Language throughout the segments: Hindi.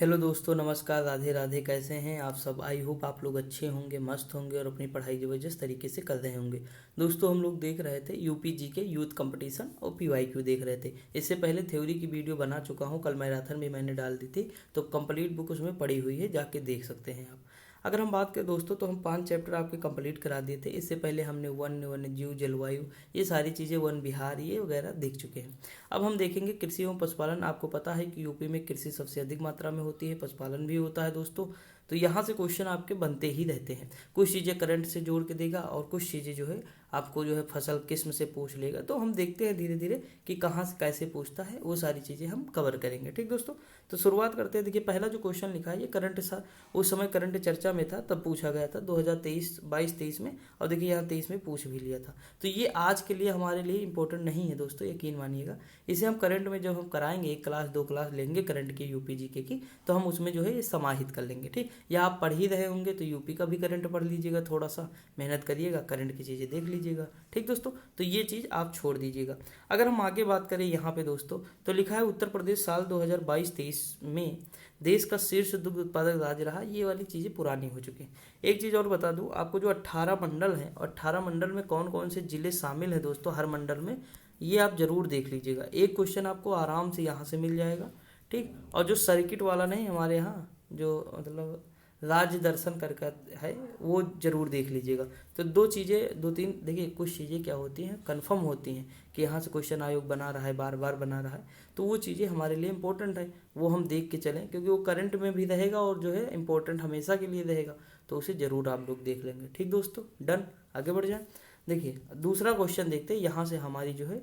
हेलो दोस्तों, नमस्कार, राधे राधे। कैसे हैं आप सब? आई होप आप लोग अच्छे होंगे, मस्त होंगे और अपनी पढ़ाई ज़बरदस्त तरीके से कर रहे होंगे। दोस्तों, हम लोग देख रहे थे यूपी जी के यूथ कंपटीशन और पीवाईक्यू देख रहे थे। इससे पहले थ्योरी की वीडियो बना चुका हूं, कल मैराथन में मैंने डाल दी थी, तो कंप्लीट बुक उसमें पड़ी हुई है, जाके देख सकते हैं आप। अगर हम बात करें दोस्तों, तो हम 5 चैप्टर आपके कंप्लीट करा दिए थे। इससे पहले हमने वन जीव जलवायु, ये सारी चीज़ें, वन बिहार, ये वगैरह देख चुके हैं। अब हम देखेंगे कृषि एवं पशुपालन। आपको पता है कि यूपी में कृषि सबसे अधिक मात्रा में होती है, पशुपालन भी होता है दोस्तों। तो यहाँ से क्वेश्चन आपके बनते ही रहते हैं। कुछ चीज़ें करंट से जोड़ के देगा और कुछ चीज़ें जो है आपको जो है फसल किस्म से पूछ लेगा। तो हम देखते हैं धीरे धीरे कि कहाँ से कैसे पूछता है, वो सारी चीज़ें हम कवर करेंगे। ठीक दोस्तों, तो शुरुआत करते हैं। देखिए, पहला जो क्वेश्चन लिखा है ये करंट सा उस समय करंट चर्चा में था, तब पूछा गया था 2023 22-23 में। और देखिए यहाँ 23 में पूछ भी लिया था। तो ये आज के लिए हमारे लिए इंपॉर्टेंट नहीं है दोस्तों, यकीन मानिएगा। इसे हम करंट में जब हम कराएंगे, 1 क्लास 2 क्लास लेंगे करंट की, यूपी जीके की, तो हम उसमें जो है ये समाहित कर लेंगे। ठीक, या आप पढ़ ही रहे होंगे तो यूपी का भी करंट पढ़ लीजिएगा, थोड़ा सा मेहनत करिएगा, करंट की चीज़ें देख लीजिएगा। ठीक दोस्तों, तो ये चीज़ आप छोड़ दीजिएगा। अगर हम आगे बात करें यहाँ पे दोस्तों, तो लिखा है उत्तर प्रदेश साल 2022-23 में देश का शीर्ष दुग्ध उत्पादक राज्य रहा। ये वाली चीज़ें पुरानी हो चुकी हैं। एक चीज़ और बता दूं आपको, जो 18 मंडल हैं और 18 मंडल में कौन कौन से जिले शामिल हैं दोस्तों हर मंडल में, ये आप जरूर देख लीजिएगा। एक क्वेश्चन आपको आराम से यहाँ से मिल जाएगा। ठीक, और जो सर्किट वाला नहीं, हमारे यहाँ जो मतलब राज्य दर्शन करके है, वो जरूर देख लीजिएगा। तो दो चीज़ें, 2-3 देखिए, कुछ चीज़ें क्या होती हैं, कंफर्म होती हैं कि यहाँ से क्वेश्चन आयोग बना रहा है, बार बार बना रहा है, तो वो चीज़ें हमारे लिए इंपॉर्टेंट है, वो हम देख के चलें, क्योंकि वो करंट में भी रहेगा और जो है इंपॉर्टेंट हमेशा के लिए रहेगा। तो उसे ज़रूर आप लोग देख लेंगे। ठीक दोस्तों, डन, आगे बढ़ जाए। देखिए, दूसरा क्वेश्चन देखते हैं। यहाँ से हमारी जो है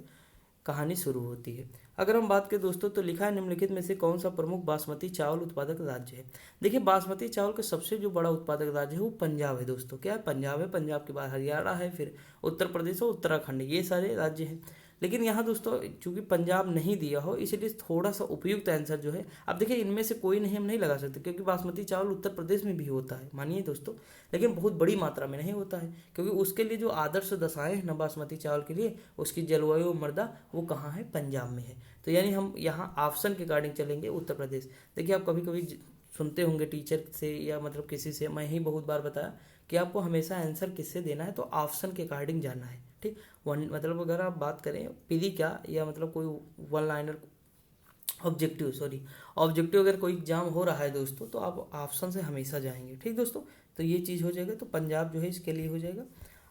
कहानी शुरू होती है। अगर हम बात करें दोस्तों, तो लिखा है निम्नलिखित में से कौन सा प्रमुख बासमती चावल उत्पादक राज्य है। देखिए, बासमती चावल का सबसे जो बड़ा उत्पादक राज्य है वो पंजाब है दोस्तों। क्या है? पंजाब है। पंजाब के बाद हरियाणा है, फिर उत्तर प्रदेश और उत्तराखंड, ये सारे राज्य हैं। लेकिन यहाँ दोस्तों चूंकि पंजाब नहीं दिया हो, इसलिए थोड़ा सा उपयुक्त आंसर जो है, अब देखिए इनमें से कोई नहीं, हम नहीं लगा सकते, क्योंकि बासमती चावल उत्तर प्रदेश में भी होता है, मानिए दोस्तों, लेकिन बहुत बड़ी मात्रा में नहीं होता है, क्योंकि उसके लिए जो आदर्श दशाएं हैं ना बासमती चावल के लिए, उसकी जलवायु मृदा वो कहाँ है? पंजाब में है। तो यानी हम यहाँ ऑप्शन के अकॉर्डिंग चलेंगे, उत्तर प्रदेश। देखिए, आप कभी कभी सुनते होंगे टीचर से या मतलब किसी से, मैं ही बहुत बार बताया कि आपको हमेशा आंसर किससे देना है, तो ऑप्शन के अकॉर्डिंग जाना है। ठीक, वन मतलब अगर आप बात करें पीरी क्या, या मतलब कोई वन लाइनर ऑब्जेक्टिव अगर कोई एग्जाम हो रहा है दोस्तों, तो आप ऑप्शन से हमेशा जाएंगे। ठीक दोस्तों, तो ये चीज़ हो जाएगा। तो पंजाब जो है इसके लिए हो जाएगा।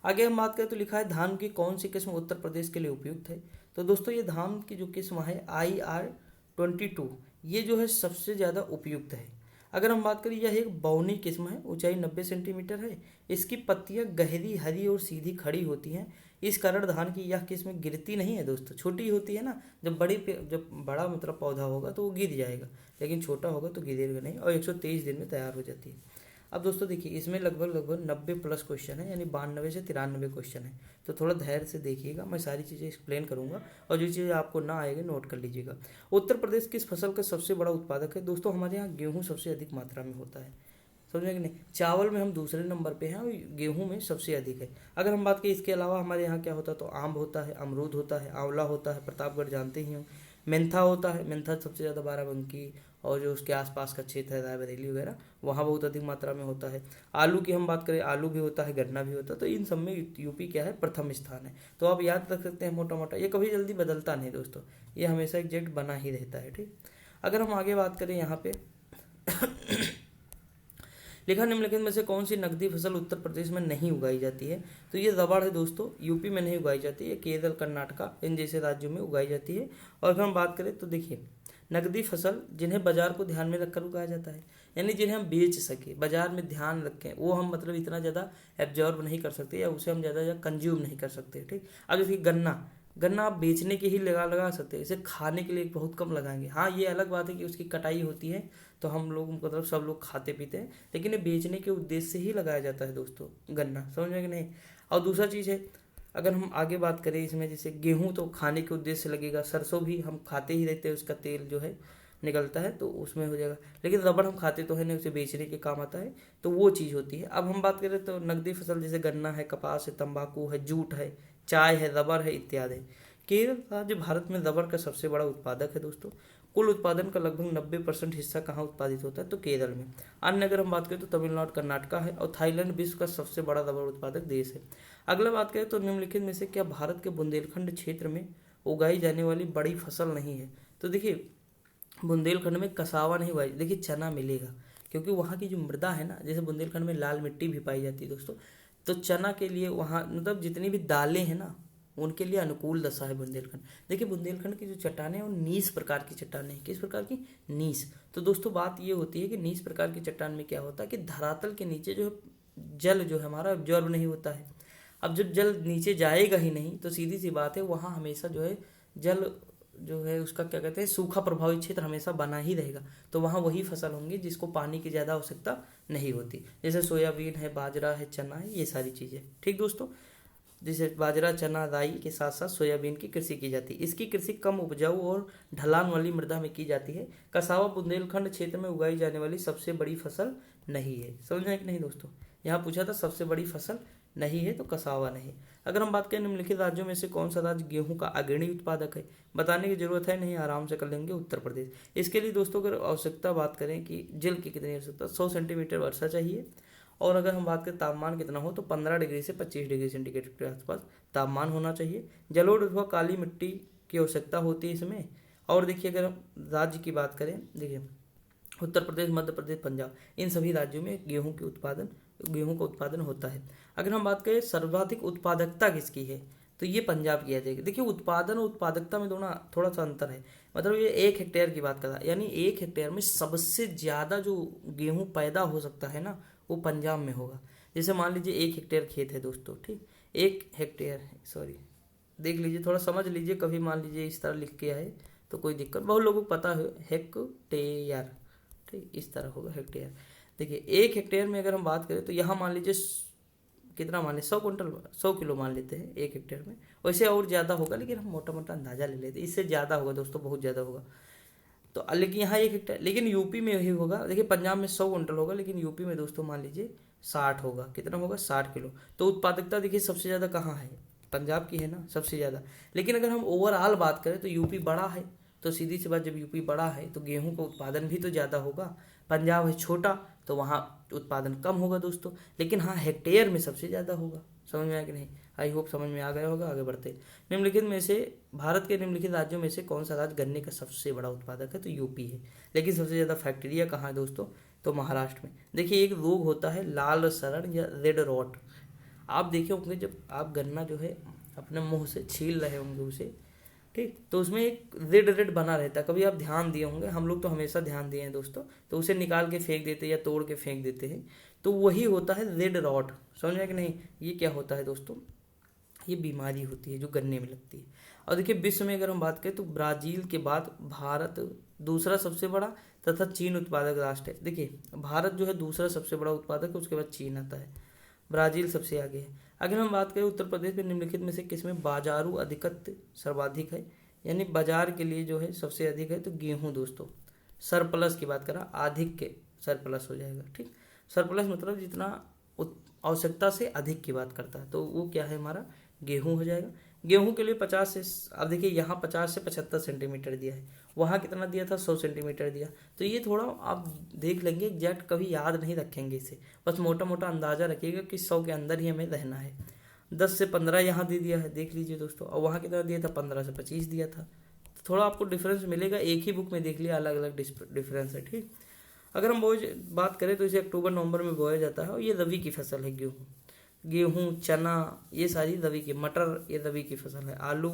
आगे हम बात करें तो लिखा है धान की कौन सी किस्म उत्तर प्रदेश के लिए उपयुक्त है। तो दोस्तों ये धान की जो किस्म है IR22, ये जो है सबसे ज़्यादा उपयुक्त है। अगर हम बात करें, यह एक बौनी किस्म है, ऊंचाई 90 सेंटीमीटर है। इसकी पत्तियां गहरी, हरी और सीधी खड़ी होती हैं। इस कारण धान की यह किस्म गिरती नहीं है दोस्तों। छोटी होती है ना, जब बड़ा मतलब पौधा होगा तो वो गिर जाएगा, लेकिन छोटा होगा तो गिरेगा नहीं, और 123 दिन में तैयार हो जाती है। अब दोस्तों देखिए, इसमें लगभग 90 प्लस क्वेश्चन है, यानी 92 से 93 क्वेश्चन है। तो थोड़ा धैर्य से देखिएगा, मैं सारी चीज़ें एक्सप्लेन करूंगा, और जो चीज़ें आपको ना आएगी नोट कर लीजिएगा। उत्तर प्रदेश किस फसल का सबसे बड़ा उत्पादक है? दोस्तों हमारे यहाँ गेहूँ सबसे अधिक मात्रा में होता है, समझे कि नहीं। चावल में हम दूसरे नंबर पे हैं और गेहूं में सबसे अधिक है। अगर हम बात करें इसके अलावा हमारे यहाँ क्या होता है, तो आम होता है, अमरूद होता है, आंवला होता है, प्रतापगढ़ जानते ही हो, मेंथा होता है, मेंथा सबसे ज़्यादा बाराबंकी और जो उसके आसपास का क्षेत्र है रायबरेली वगैरह, वहाँ बहुत अधिक मात्रा में होता है। आलू की हम बात करें, आलू भी होता है, गन्ना भी होता है। तो इन सब में यूपी क्या है? प्रथम स्थान है। तो आप याद रख सकते हैं मोटा मोटा, ये कभी जल्दी बदलता नहीं दोस्तों, ये हमेशा एग्जैक्ट बना ही रहता है। ठीक, अगर हम आगे बात करें यहाँ पे लिखा निम्नलिखित में से कौन सी नकदी फसल उत्तर प्रदेश में नहीं उगाई जाती है। तो ये रबड़ है दोस्तों, यूपी में नहीं उगाई जाती है, केरल कर्नाटका इन जैसे राज्यों में उगाई जाती है। और अगर हम बात करें तो देखिए, नकदी फसल जिन्हें बाजार को ध्यान में रखकर उगाया जाता है, यानी जिन्हें हम बेच सके, बाजार में ध्यान रखें, वो हम मतलब इतना ज़्यादा एब्जॉर्ब नहीं कर सकते, या उसे हम ज़्यादा कंज्यूम नहीं कर सकते। ठीक, अब जैसे गन्ना, गन्ना आप बेचने के ही लगा सकते हैं, इसे खाने के लिए बहुत कम लगाएंगे। हाँ, ये अलग बात है कि उसकी कटाई होती है, तो हम लोग मतलब सब लोग खाते पीते हैं, लेकिन ये बेचने के उद्देश्य से ही लगाया जाता है दोस्तों गन्ना, समझ में कि नहीं। और दूसरा चीज़ है, अगर हम आगे बात करें इसमें, जैसे गेहूँ तो खाने के उद्देश्य से लगेगा, सरसों भी हम खाते ही रहते हैं, उसका तेल जो है निकलता है, तो उसमें हो जाएगा। लेकिन रबड़ हम खाते तो है नहीं, उसे बेचने के काम आता है, तो वो चीज़ होती है। अब हम बात करें तो नकदी फसल जैसे गन्ना है, कपास है, तंबाकू है, जूट है, चाय है, रबर है इत्यादि। केरल राज्य भारत में रबर का सबसे बड़ा उत्पादक है दोस्तों। कुल उत्पादन का लगभग 90% हिस्सा कहाँ उत्पादित होता है? तो केरल में। अन्य अगर हम बात करें तो तमिलनाडु, कर्नाटका है, और थाईलैंड विश्व का सबसे बड़ा रबर उत्पादक देश है। अगला बात करें तो निम्नलिखित में से क्या भारत के बुंदेलखंड क्षेत्र में उगाई जाने वाली बड़ी फसल नहीं है? तो देखिए बुंदेलखंड में कसावा नहीं उगाई, देखिए चना मिलेगा, क्योंकि वहाँ की जो मृदा है ना, जैसे बुंदेलखंड में लाल मिट्टी भी पाई जाती है दोस्तों, तो चना के लिए वहाँ मतलब जितनी भी दालें हैं ना उनके लिए अनुकूल दशा है बुंदेलखंड। देखिए बुंदेलखंड की जो चट्टानें हैं वो नीस प्रकार की चट्टानें हैं। किस प्रकार की? नीस। तो दोस्तों बात ये होती है कि नीस प्रकार की चट्टान में क्या होता है कि धरातल के नीचे जो जल जो है हमारा एब्जॉर्ब नहीं होता है। अब जब जल नीचे जाएगा ही नहीं तो सीधी सी बात है वहाँ हमेशा जो है जल जो है उसका क्या कहते हैं सूखा प्रभावित क्षेत्र हमेशा बना ही रहेगा। तो वहाँ वही फसल होंगी जिसको पानी की ज़्यादा आवश्यकता नहीं होती, जैसे सोयाबीन है, बाजरा है, चना है, ये सारी चीज़ें। ठीक दोस्तों, जैसे बाजरा, चना, राई के साथ साथ सोयाबीन की कृषि की जाती है। इसकी कृषि कम उपजाऊ और ढलान वाली मृदा में की जाती है। कसावा बुंदेलखंड क्षेत्र में उगाई जाने वाली सबसे बड़ी फसल नहीं है। समझ में कि नहीं दोस्तों? यहाँ पूछा था सबसे बड़ी फसल नहीं है, तो कसावा नहीं। अगर हम बात करें निम्नलिखित राज्यों में से कौन सा राज्य गेहूं का अग्रणी उत्पादक है? बताने की जरूरत है नहीं, आराम से कर लेंगे, उत्तर प्रदेश। इसके लिए दोस्तों अगर आवश्यकता बात करें कि जल की कितनी आवश्यकता, 100 सेंटीमीटर वर्षा चाहिए। और अगर हम बात करें तापमान कितना हो तो 15 डिग्री से 25 डिग्री सेंटीग्रेड के आसपास तापमान होना चाहिए। जलोढ़ अथवा काली मिट्टी की आवश्यकता होती है इसमें। और देखिए अगर हम राज्य की बात करें, देखिए उत्तर प्रदेश, मध्य प्रदेश, पंजाब, इन सभी राज्यों में गेहूं का उत्पादन होता है। अगर हम बात करें सर्वाधिक उत्पादकता किसकी है तो ये पंजाब की आ जाएगी। देखिए उत्पादन और उत्पादकता में दोनों थोड़ा सा अंतर है। मतलब ये 1 हेक्टेयर की बात कर रहा है, यानी 1 हेक्टेयर में सबसे ज़्यादा जो गेहूं पैदा हो सकता है ना वो पंजाब में होगा। जैसे मान लीजिए 1 हेक्टेयर खेत है दोस्तों, ठीक, 1 हेक्टेयर है, सॉरी देख लीजिए, थोड़ा समझ लीजिए, कभी मान लीजिए इस तरह लिख के आए तो कोई दिक्कत, बहुत लोगों को पता है हेक्टेयर, ठीक, इस तरह होगा हेक्टेयर। देखिए 1 हेक्टेयर में अगर हम बात करें तो यहाँ मान लीजिए कितना मान लें, 100 किलो मान लेते हैं 1 हेक्टेयर में। वैसे और ज़्यादा होगा लेकिन हम मोटा मोटा अंदाजा ले लेते हैं, इससे ज़्यादा होगा दोस्तों, बहुत ज़्यादा होगा। तो लेकिन यहाँ 1 हेक्टेयर, लेकिन यूपी में यही होगा। देखिए पंजाब में 100 क्विंटल होगा, लेकिन यूपी में दोस्तों मान लीजिए 60 होगा। कितना होगा? 60 किलो। तो उत्पादकता देखिए सबसे ज़्यादा कहाँ है? पंजाब की है ना सबसे ज़्यादा। लेकिन अगर हम ओवरऑल बात करें तो यूपी बड़ा है, तो सीधी सी बात, जब यूपी बड़ा है तो गेहूं का उत्पादन भी तो ज़्यादा होगा। पंजाब है छोटा तो वहाँ उत्पादन कम होगा दोस्तों, लेकिन हाँ हेक्टेयर में सबसे ज़्यादा होगा। समझ में आया कि नहीं? आई होप समझ में आ गया होगा। आगे बढ़ते, निम्नलिखित में से भारत के निम्नलिखित राज्यों में से कौन सा राज्य गन्ने का सबसे बड़ा उत्पादक है? तो यूपी है। लेकिन सबसे ज़्यादा फैक्ट्रिया कहाँ है दोस्तों? तो महाराष्ट्र में। देखिए एक रोग होता है लाल सड़न या रेड रॉट। आप देखे होंगे जब आप गन्ना जो है अपने मुंह से छील रहे होंगे उसे, ठीक, तो उसमें एक रेड रेड बना रहता है। कभी आप ध्यान दिए होंगे, हम लोग तो हमेशा ध्यान दिए हैं दोस्तों, तो उसे निकाल के फेंक देते हैं या तोड़ के फेंक देते हैं, तो वही होता है रेड रॉट। समझ में कि नहीं? ये क्या होता है दोस्तों? ये बीमारी होती है जो गन्ने में लगती है। और देखिए विश्व में अगर हम बात करें तो ब्राजील के बाद भारत दूसरा सबसे बड़ा तथा चीन उत्पादक राष्ट्र है। देखिए भारत जो है दूसरा सबसे बड़ा उत्पादक है, उसके बाद चीन आता है, ब्राजील सबसे आगे है। अगर हम बात करें उत्तर प्रदेश में निम्नलिखित में से किसमें बाजारू अधिकत्व सर्वाधिक है, यानी बाजार के लिए जो है सबसे अधिक है, तो गेहूं दोस्तों। सरप्लस की बात करा, अधिक के सरप्लस हो जाएगा, ठीक। सरप्लस मतलब जितना आवश्यकता से अधिक की बात करता है, तो वो क्या है हमारा? गेहूं हो जाएगा। गेहूं के लिए 50 से, अब देखिए यहाँ 50 से 75 सेंटीमीटर दिया है, वहाँ कितना दिया था? 100 सेंटीमीटर दिया। तो ये थोड़ा आप देख लेंगे, एग्जैक्ट कभी याद नहीं रखेंगे इसे, बस मोटा मोटा अंदाजा रखिएगा कि 100 के अंदर ही हमें रहना है। 10 से 15 यहाँ दे दिया है, देख लीजिए दोस्तों, और वहाँ कितना दिया था? 15 से 25 दिया था। तो थोड़ा आपको डिफरेंस मिलेगा, एक ही बुक में देख लिया अलग अलग डिफरेंस है, ठीक। अगर हम बात करें तो इसे अक्टूबर नवंबर में बोया जाता है, और ये रबी की फसल है। गेहूँ, चना, ये सारी रबी की, मटर ये रबी की फसल है। आलू,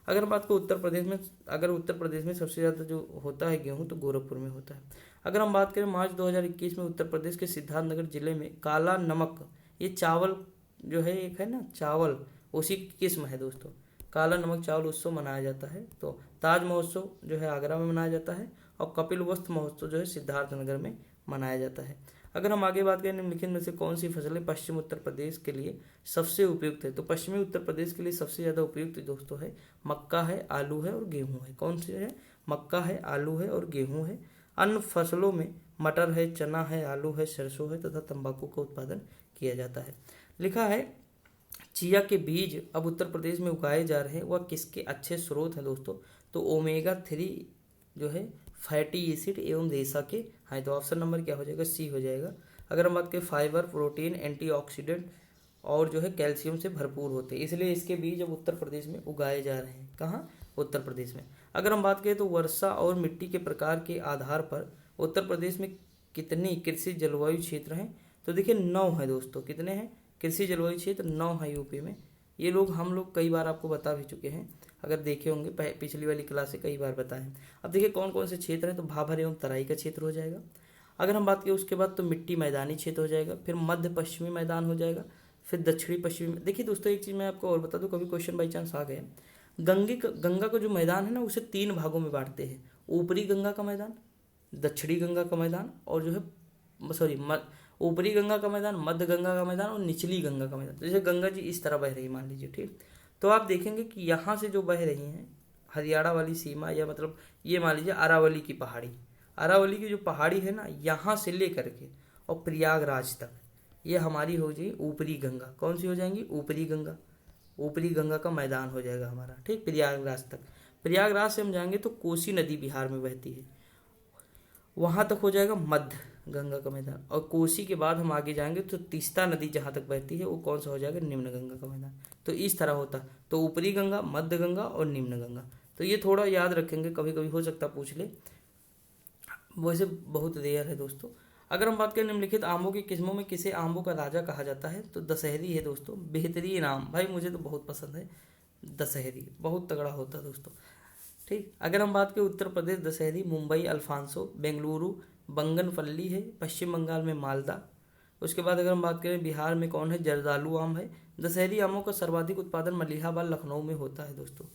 अगर बात को उत्तर प्रदेश में सबसे ज़्यादा जो होता है गेहूँ तो गोरखपुर में होता है। अगर हम बात करें मार्च 2021 में उत्तर प्रदेश के सिद्धार्थनगर जिले में काला नमक, ये चावल जो है एक है ना चावल, उसी की किस्म है दोस्तों। काला नमक चावल उत्सव मनाया जाता है। तो ताज महोत्सव जो है आगरा में मनाया जाता है, और कपिल वस्त्र महोत्सव जो है सिद्धार्थनगर में मनाया जाता है। अगर हम आगे बात करें निम्नलिखित में से कौन सी फसलें पश्चिम उत्तर प्रदेश के लिए सबसे उपयुक्त है, तो पश्चिमी उत्तर प्रदेश के लिए सबसे ज़्यादा उपयुक्त दोस्तों है मक्का है, आलू है और गेहूँ है। कौन सी है? मक्का है, आलू है और गेहूँ है। अन्य फसलों में मटर है, चना है, आलू है, सरसों है तथा तंबाकू का उत्पादन किया जाता है। लिखा है चिया के बीज अब उत्तर प्रदेश में उगाए जा रहे हैं, वह किसके अच्छे स्रोत हैं दोस्तों? तो ओमेगा 3 जो है फैटी एसिड एवं रेशा के हैं। तो ऑप्शन नंबर क्या हो जाएगा, सी हो जाएगा। अगर हम बात करें फाइबर, प्रोटीन, एंटीऑक्सीडेंट और जो है कैल्शियम से भरपूर होते हैं, इसलिए इसके बीज अब उत्तर प्रदेश में उगाए जा रहे हैं। कहाँ, उत्तर प्रदेश में। अगर हम बात करें तो वर्षा और मिट्टी के प्रकार के आधार पर उत्तर प्रदेश में कितनी कृषि जलवायु क्षेत्र हैं, तो देखिए 9 है दोस्तों। कितने हैं कृषि जलवायु क्षेत्र, 9 है यूपी में। ये लोग हम लोग कई बार आपको बता भी चुके हैं, अगर देखे होंगे पिछली वाली क्लास से कई बार बताएं। अब देखिए कौन कौन से क्षेत्र हैं, तो भाभर एवं तराई का क्षेत्र हो जाएगा। अगर हम बात करें उसके बाद तो मिट्टी मैदानी क्षेत्र हो जाएगा, फिर मध्य पश्चिमी मैदान हो जाएगा, फिर दक्षिणी पश्चिमी। देखिए दोस्तों एक चीज़ मैं आपको और बता दूं, कभी क्वेश्चन बाई चांस आ गया, गंगा का जो मैदान है ना उसे 3 भागों में बांटते हैं। ऊपरी गंगा का मैदान, दक्षिणी गंगा का मैदान और जो है सॉरी ऊपरी गंगा का मैदान, मध्य गंगा का मैदान और निचली गंगा का मैदान। जैसे गंगा जी इस तरह बह रही है मान लीजिए, ठीक, तो आप देखेंगे कि यहाँ से जो बह रही हैं हरियाणा वाली सीमा, या मतलब ये मान लीजिए अरावली की पहाड़ी, अरावली की जो पहाड़ी है ना यहाँ से लेकर के और प्रयागराज तक, ये हमारी हो जाएगी ऊपरी गंगा। कौन सी हो जाएंगी, ऊपरी गंगा। ऊपरी गंगा का मैदान हो जाएगा हमारा, ठीक, प्रयागराज तक। प्रयागराज से हम जाएंगे तो कोसी नदी बिहार में बहती है, वहाँ तक हो जाएगा मध्य गंगा का मैदान। और कोसी के बाद हम आगे जाएंगे तो तीस्ता नदी जहाँ तक बहती है वो कौन सा हो जाएगा, निम्न गंगा का मैदान। तो इस तरह होता, तो ऊपरी गंगा, मध्य गंगा और निम्न गंगा। तो ये थोड़ा याद रखेंगे, कभी कभी हो सकता पूछ ले, वैसे बहुत रेयर है दोस्तों। अगर हम बात करें निम्नलिखित आमों की किस्मों में किसे आमों का राजा कहा जाता है, तो दशहरी है दोस्तों। बेहतरीन आम, भाई मुझे तो बहुत पसंद है दशहरी, बहुत तगड़ा होता है दोस्तों, ठीक। अगर हम बात करें उत्तर प्रदेश दशहरी, मुंबई अल्फांसो, बेंगलुरु बंगनपल्ली है, पश्चिम बंगाल में मालदा। उसके बाद अगर हम बात करें बिहार में कौन है, जर्दालू आम है। दशहरी आमों का सर्वाधिक उत्पादन मलिहाबाद लखनऊ में होता है दोस्तों।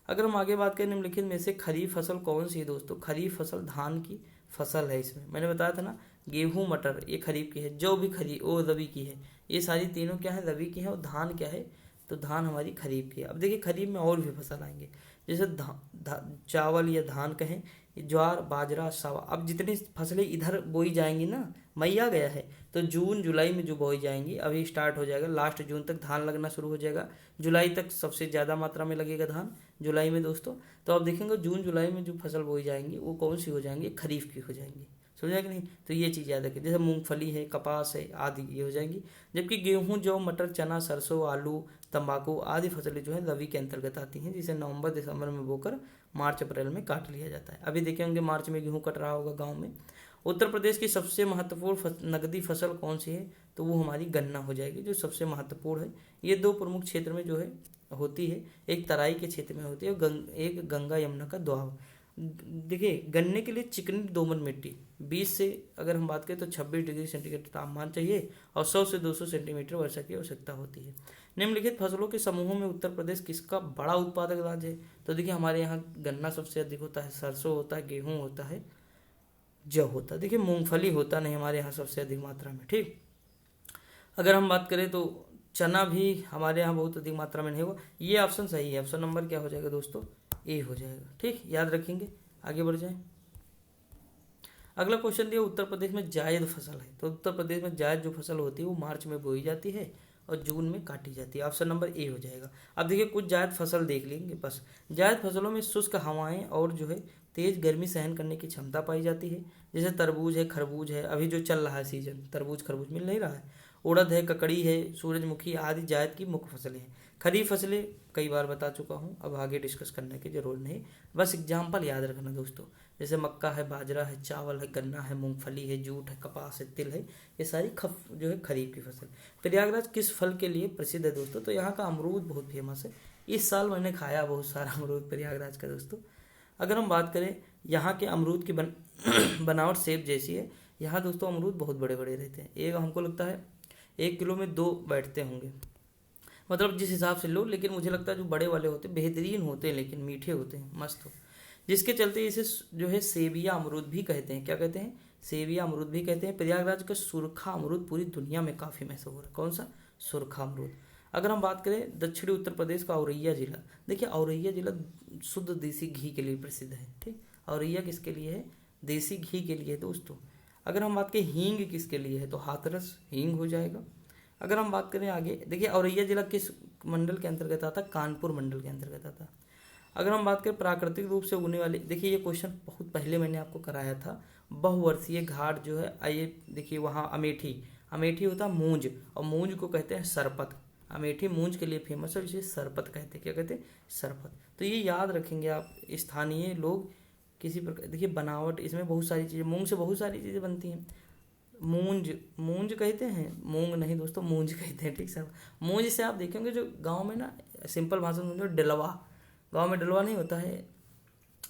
अगर हम आगे बात करें निम्नलिखित में से खरीफ फसल कौन सी है दोस्तों, खरीफ फसल धान की फसल है। इसमें मैंने बताया था ना, गेहूं मटर ये खरीफ की है, जो भी खरीफ वो रबी की है। ये सारी तीनों क्या है, रबी की है। और धान क्या है, तो धान हमारी खरीफ की है। अब देखिए खरीफ में और भी फसल आएंगे, जैसे चावल या धान कहें, ज्वार बाजरा सावा। अब जितनी फसलें इधर बोई जाएंगी ना, मई आ गया है तो जून जुलाई में जो बोई जाएंगी, अभी स्टार्ट हो जाएगा, लास्ट जून तक धान लगना शुरू हो जाएगा। जुलाई तक सबसे ज़्यादा मात्रा में लगेगा धान, जुलाई में दोस्तों। तो आप देखेंगे जून जुलाई में जो फसल बोई जाएंगी वो कौन सी हो जाएंगी, खरीफ की हो जाएंगी। समझा कि नहीं, तो ये चीज़ याद रखें। जैसे मूंगफली है, कपास है आदि, ये हो जाएंगी। जबकि गेहूं, जौ, मटर, चना, सरसों, आलू, तंबाकू आदि फसलें जो है रबी के अंतर्गत आती हैं, जिसे नवंबर दिसंबर में बोकर मार्च अप्रैल में काट लिया जाता है। अभी देखे होंगे मार्च में गेहूं कट रहा होगा गाँव में। उत्तर प्रदेश की सबसे महत्वपूर्ण नकदी फसल कौन सी है, तो वो हमारी गन्ना हो जाएगी, जो सबसे महत्वपूर्ण है। ये 2 प्रमुख क्षेत्र में जो है होती है, एक तराई के क्षेत्र में होती है, एक गंगा यमुना का दोआब। देखिए गन्ने के लिए चिकनी दोमट मिट्टी 20 से अगर हम बात करें तो 26 डिग्री सेंटीग्रेड तापमान चाहिए और 100 से 200 सेंटीमीटर वर्षा की आवश्यकता होती है। निम्नलिखित फसलों के समूहों में उत्तर प्रदेश किसका बड़ा उत्पादक राज्य है, तो देखिए हमारे यहाँ गन्ना सबसे अधिक होता है, सरसों होता है, गेहूँ होता है, जौ होता है। देखिए मूंगफली होता नहीं हमारे यहाँ सबसे अधिक मात्रा में, ठीक। अगर हम बात करें तो चना भी हमारे यहाँ बहुत अधिक मात्रा में नहीं होगा। ये ऑप्शन सही है, ऑप्शन नंबर क्या हो जाएगा दोस्तों, ए हो जाएगा, ठीक, याद रखेंगे। आगे बढ़ जाए। अगला क्वेश्चन दिया उत्तर प्रदेश में जायद फसल है, तो उत्तर प्रदेश में जायद जो फसल होती है वो मार्च में बोई जाती है और जून में काटी जाती है। ऑप्शन नंबर ए हो जाएगा। अब देखिए कुछ जायद फसल देख लेंगे बस। जायद फसलों में शुष्क हवाएं और जो है तेज गर्मी सहन करने की क्षमता पाई जाती है। जैसे तरबूज है, खरबूज है, अभी जो चल रहा है सीजन, तरबूज खरबूज मिल नहीं रहा है, उड़द है, ककड़ी है, सूरजमुखी आदि जायद की मुख्य फसलें हैं। खरीफ फसलें कई बार बता चुका हूँ, अब आगे डिस्कस करने की जरूरत नहीं, बस एग्जाम्पल याद रखना दोस्तों। जैसे मक्का है, बाजरा है, चावल है, गन्ना है, मूंगफली है, जूट है, कपास है, तिल है, ये सारी जो है खरीफ की फसल। प्रयागराज किस फल के लिए प्रसिद्ध है दोस्तों, तो यहाँ का अमरूद बहुत फेमस है। इस साल मैंने खाया बहुत सारा अमरूद प्रयागराज का दोस्तों। अगर हम बात करें यहाँ के अमरूद की बनावट सेब जैसी है। यहाँ दोस्तों अमरूद बहुत बड़े बड़े रहते हैं, एक हमको लगता है 1 किलो में 2 बैठते होंगे, मतलब जिस हिसाब से लो, लेकिन मुझे लगता है जो बड़े वाले होते हैं बेहतरीन होते हैं, लेकिन मीठे होते हैं, मस्त हो, जिसके चलते इसे जो है सेबिया अमरूद भी कहते हैं। क्या कहते हैं, सेबिया अमरूद भी कहते हैं। प्रयागराज का सुरखा अमरूद पूरी दुनिया में काफ़ी मशहूर है। कौन सा, सुरखा अमरूद। अगर हम बात करें दक्षिणी उत्तर प्रदेश का औरैया जिला, देखिए औरैया जिला शुद्ध देसी घी के लिए प्रसिद्ध है, ठीक। औरैया किसके लिए है, देसी घी के लिए दोस्तों। अगर हम बात करें हींग किसके लिए है, तो हाथरस हींग हो जाएगा। अगर हम बात करें आगे, देखिए औरैया जिला किस मंडल के अंतर्गत आता, कानपुर मंडल के अंतर्गत आता। अगर हम बात करें प्राकृतिक रूप से उगने वाली, देखिए ये क्वेश्चन बहुत पहले मैंने आपको कराया था। बहुवर्षीय घाट जो है, आइए देखिए वहाँ अमेठी, अमेठी होता है मूंज, और मूंज को कहते हैं सरपत। अमेठी मूंज के लिए फेमस है, इसे सरपत कहते हैं। क्या कहते हैं? सरपत। तो ये याद रखेंगे आप, स्थानीय लोग किसी प्रकार, देखिए बनावट इसमें बहुत सारी चीज़ें, मूंग से बहुत सारी चीज़ें बनती हैं। मूंज, मूंज कहते हैं, मूंग नहीं दोस्तों, मूंज कहते हैं, ठीक सर। मूंज से आप देखेंगे जो गांव में ना, सिंपल भाषा में जो डलवा, गांव में डलवा नहीं होता है,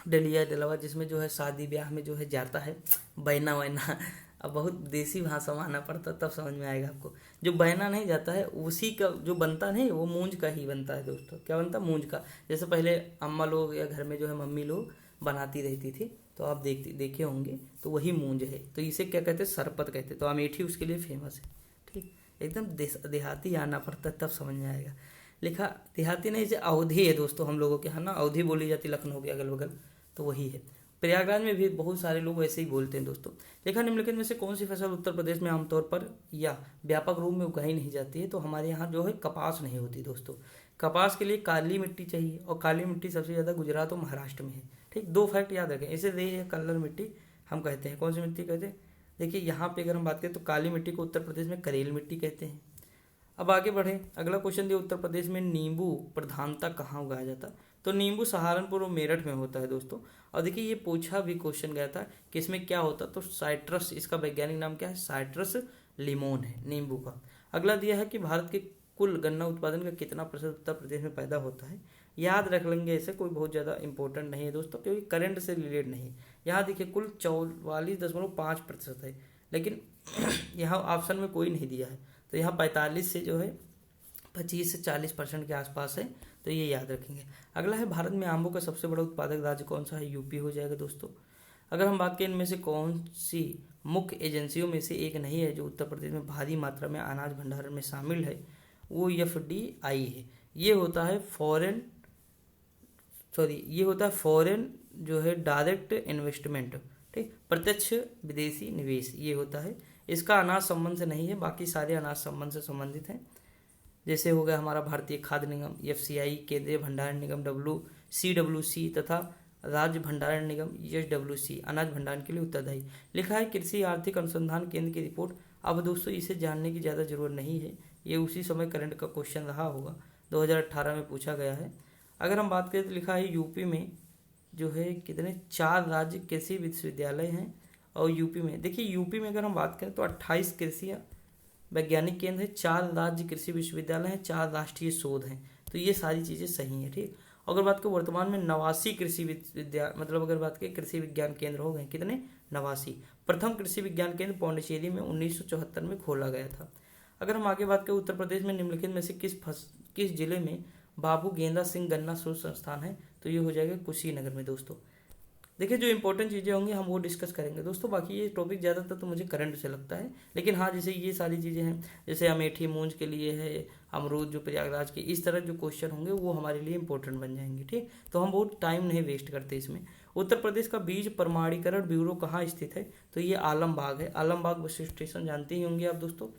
डलिया डलवा, जिसमें जो है शादी ब्याह में जो है जाता है, बैना वैना। अब बहुत देसी भाषा में आना पड़ता तब समझ में आएगा आपको। जो बैना नहीं जाता है उसी का जो बनता नहीं, वो मूंज का ही बनता है दोस्तों। क्या बनता है? मूंज का। जैसे पहले अम्मा लोग या घर में जो है मम्मी लोग बनाती रहती थी, तो आप देखे होंगे, तो वही मूंज है। तो इसे क्या कहते हैं? सरपत कहते हैं। तो अमेठी उसके लिए फेमस है, ठीक। एकदम देहाती आना पड़ता है तब समझ में आएगा। लिखा देहाती नहीं, इसे अवधी है दोस्तों, हम लोगों के यहाँ ना अवधी बोली जाती, लखनऊ के अगल बगल, तो वही है। प्रयागराज में भी बहुत सारे लोग वैसे ही बोलते हैं दोस्तों। देखा निम्नलिखित में से कौन सी फसल उत्तर प्रदेश में आमतौर पर या व्यापक रूप में उगाई नहीं जाती है? तो हमारे यहाँ जो है कपास नहीं होती दोस्तों। कपास के लिए काली मिट्टी चाहिए, और काली मिट्टी सबसे ज़्यादा गुजरात और महाराष्ट्र में है, ठीक। 2 फैक्ट याद रखें, इसे रेह कलर मिट्टी हम कहते हैं। कौन सी मिट्टी कहते हैं? देखिए यहाँ पे अगर हम बात करें तो काली मिट्टी को उत्तर प्रदेश में करेल मिट्टी कहते हैं। अब आगे बढ़े, अगला क्वेश्चन दिया, उत्तर प्रदेश में नींबू प्रधानता कहाँ उगाया जाता है? तो नींबू सहारनपुर और मेरठ में होता है दोस्तों। और देखिए ये पूछा भी क्वेश्चन गया था कि इसमें क्या होता, तो साइट्रस, इसका वैज्ञानिक नाम क्या है? साइट्रस लिमोन है नींबू का। अगला दिया है कि भारत के कुल गन्ना उत्पादन का कितना प्रतिशत उत्तर प्रदेश में पैदा होता है? याद रख लेंगे, ऐसे कोई बहुत ज़्यादा इंपॉर्टेंट नहीं है दोस्तों, क्योंकि करंट से रिलेटेड नहीं है। यहाँ देखिए कुल 44.5% है, लेकिन यहाँ ऑप्शन में कोई नहीं दिया है, तो यहाँ 45 से जो है 25 से 40% के आसपास है, तो ये याद रखेंगे। अगला है, भारत में आंबों का सबसे बड़ा उत्पादक राज्य कौन सा है? यूपी हो जाएगा दोस्तों। अगर हम बात करें इनमें से कौन सी मुख्य एजेंसियों में से एक नहीं है जो उत्तर प्रदेश में भारी मात्रा में अनाज भंडारण में शामिल है? वो एफडीआई है। ये होता है फॉरेन जो है डायरेक्ट इन्वेस्टमेंट, ठीक, प्रत्यक्ष विदेशी निवेश, ये होता है। इसका अनाज संबंध से नहीं है, बाकी सारे अनाज संबंध से संबंधित हैं। जैसे हो गया हमारा भारतीय खाद्य निगम, एफसीआई, केंद्रीय भंडारण निगम सीडब्ल्यूसी, तथा राज्य भंडारण निगम एसडब्ल्यूसी अनाज भंडारण के लिए उत्तरदायी। लिखा है कृषि आर्थिक अनुसंधान केंद्र की रिपोर्ट। अब दोस्तों इसे जानने की ज़्यादा जरूरत नहीं है, ये उसी समय करंट का क्वेश्चन रहा होगा, 2018 में पूछा गया है। अगर हम बात करें तो लिखा है यूपी में जो है कितने 4 राज्य कृषि विश्वविद्यालय हैं, और यूपी में देखिए, यूपी में अगर हम बात करें तो 28 कृषि वैज्ञानिक केंद्र है, 4 राज्य कृषि विश्वविद्यालय हैं, 4 राष्ट्रीय शोध हैं, तो ये सारी चीज़ें सही हैं, ठीक। अगर बात करें वर्तमान में 89 कृषि मतलब अगर बात करें कृषि विज्ञान केंद्र हो गए कितने? 89। प्रथम कृषि विज्ञान केंद्र पौंडीचेरी में 1974 में खोला गया था। अगर हम आगे बात करें उत्तर प्रदेश में निम्नलिखित में से किस जिले में बाबू गेंदा सिंह गन्ना शोध संस्थान है? तो ये हो जाएगा कुशीनगर में दोस्तों। देखिए जो इंपॉर्टेंट चीज़ें होंगी हम वो डिस्कस करेंगे दोस्तों, बाकी ये टॉपिक ज़्यादातर तो मुझे करंट से लगता है, लेकिन हाँ जैसे ये सारी चीज़ें हैं, जैसे अमेठी मूंज के लिए है, अमरूद जो प्रयागराज के, इस तरह जो क्वेश्चन होंगे वो हमारे लिए इंपॉर्टेंट बन जाएंगे, ठीक। तो हम बहुत टाइम नहीं वेस्ट करते इसमें। उत्तर प्रदेश का बीज प्रमाणीकरण ब्यूरो कहाँ स्थित है? तो ये आलमबाग है। आलमबाग बस स्टेशन जानते ही होंगे आप दोस्तों,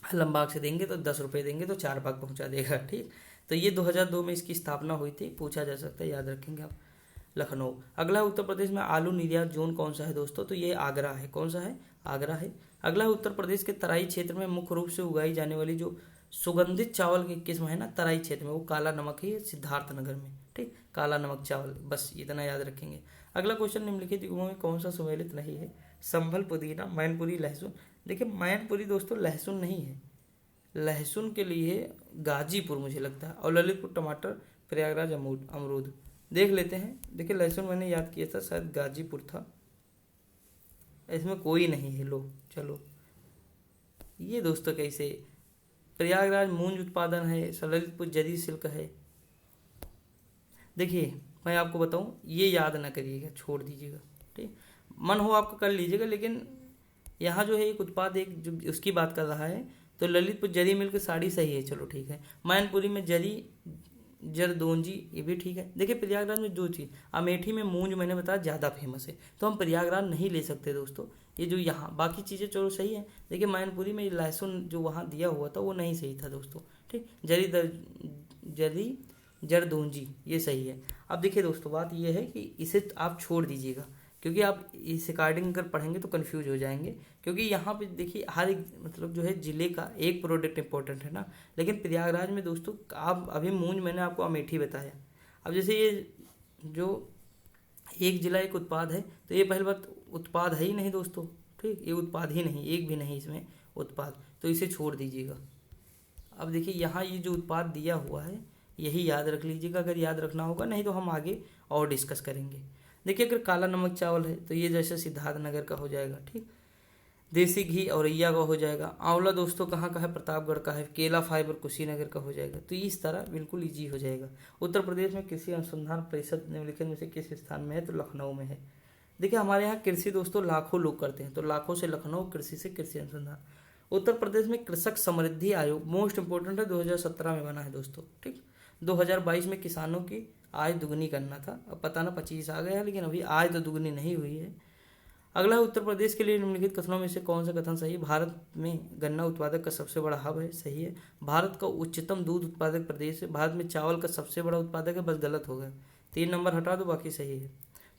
आलमबाग से देंगे तो 10 रुपये देंगे तो 4 बाग पहुँचा देगा, ठीक। तो ये 2002 में इसकी स्थापना हुई थी, पूछा जा सकता है, याद रखेंगे आप। लखनऊ। अगला उत्तर प्रदेश में आलू निर्यात जोन कौन सा है दोस्तों? तो ये आगरा है। कौन सा है? आगरा है। अगला है उत्तर प्रदेश के तराई क्षेत्र में मुख्य रूप से उगाई जाने वाली जो सुगंधित चावल की किस्म है ना तराई क्षेत्र में, वो काला नमक है, सिद्धार्थनगर में, ठीक, काला नमक चावल, बस इतना याद रखेंगे। अगला क्वेश्चन, निम्नलिखित युगों में कौन सा सम्मिलित नहीं है? संभल, पुदीना, मैनपुरी, लहसुन। देखिए मैनपुरी दोस्तों लहसुन नहीं है, लहसुन के लिए गाजीपुर मुझे लगता है, और ललितपुर टमाटर, प्रयागराज अमरूद। देख लेते हैं। देखिए लहसुन मैंने याद किया था, शायद गाजीपुर था, इसमें कोई नहीं है। लो चलो, ये दोस्तों कैसे, प्रयागराज मूंज उत्पादन है, ललितपुर जरी सिल्क है। देखिए मैं आपको बताऊं, ये याद ना करिएगा, छोड़ दीजिएगा, ठीक। मन हो आपका कर लीजिएगा, लेकिन यहाँ जो है एक उत्पाद एक जो उसकी बात कर रहा है, तो ललितपुर जरी मिल्क साड़ी सही है, चलो ठीक है। मैनपुरी में जरदोंजी, ये भी ठीक है। देखिए प्रयागराज में जो चीज़, अमेठी में मूंज मैंने बताया ज़्यादा फेमस है, तो हम प्रयागराज नहीं ले सकते दोस्तों, ये जो यहाँ बाकी चीज़ें चलो सही है। देखिए मैनपुरी में लहसुन जो वहाँ दिया हुआ था वो नहीं सही था दोस्तों, ठीक। जरी जरदोजी, ये सही है। अब देखिए दोस्तों, बात ये है कि इसे आप छोड़ दीजिएगा, क्योंकि आप इस अकॉर्डिंग अगर पढ़ेंगे तो कंफ्यूज हो जाएंगे। क्योंकि यहाँ पे देखिए हर एक मतलब जो है जिले का एक प्रोडक्ट इंपॉर्टेंट है ना, लेकिन प्रयागराज में दोस्तों आप अभी मूंज मैंने आपको अमेठी बताया। अब जैसे ये जो एक जिला एक उत्पाद है, तो ये पहली बात उत्पाद है ही नहीं दोस्तों, ठीक, ये उत्पाद ही नहीं, एक भी नहीं इसमें उत्पाद, तो इसे छोड़ दीजिएगा। अब देखिए यहाँ ये जो उत्पाद दिया हुआ है यही याद रख लीजिएगा अगर याद रखना होगा, नहीं तो हम आगे और डिस्कस करेंगे। देखिए अगर काला नमक चावल है तो ये जैसे सिद्धार्थनगर का हो जाएगा, ठीक। देसी घी औरैया का हो जाएगा। आंवला दोस्तों कहाँ का है, प्रतापगढ़ का है। केला फाइबर कुशीनगर का हो जाएगा। तो इस तरह बिल्कुल इजी हो जाएगा। उत्तर प्रदेश में कृषि अनुसंधान परिषद निम्नलिखित में से किस स्थान में है, तो लखनऊ में है। देखिए हमारे यहाँ कृषि दोस्तों लाखों लोग करते हैं, तो लाखों से लखनऊ, कृषि से कृषि अनुसंधान। उत्तर प्रदेश में कृषक समृद्धि आयोग मोस्ट इंपोर्टेंट है, 2017 में बना है दोस्तों, ठीक। 2022 में किसानों की आय दुगनी करना था, अब पता ना 25 आ गया है, लेकिन अभी आय तो दुगनी नहीं हुई है। अगला है उत्तर प्रदेश के लिए निम्नलिखित कथनों में से कौन सा कथन सही है। भारत में गन्ना उत्पादक का सबसे बड़ा हब है, सही है। भारत का उच्चतम दूध उत्पादक प्रदेश है। भारत में चावल का सबसे बड़ा उत्पादक है, बस गलत हो गया, 3 नंबर हटा दो, बाकी सही है।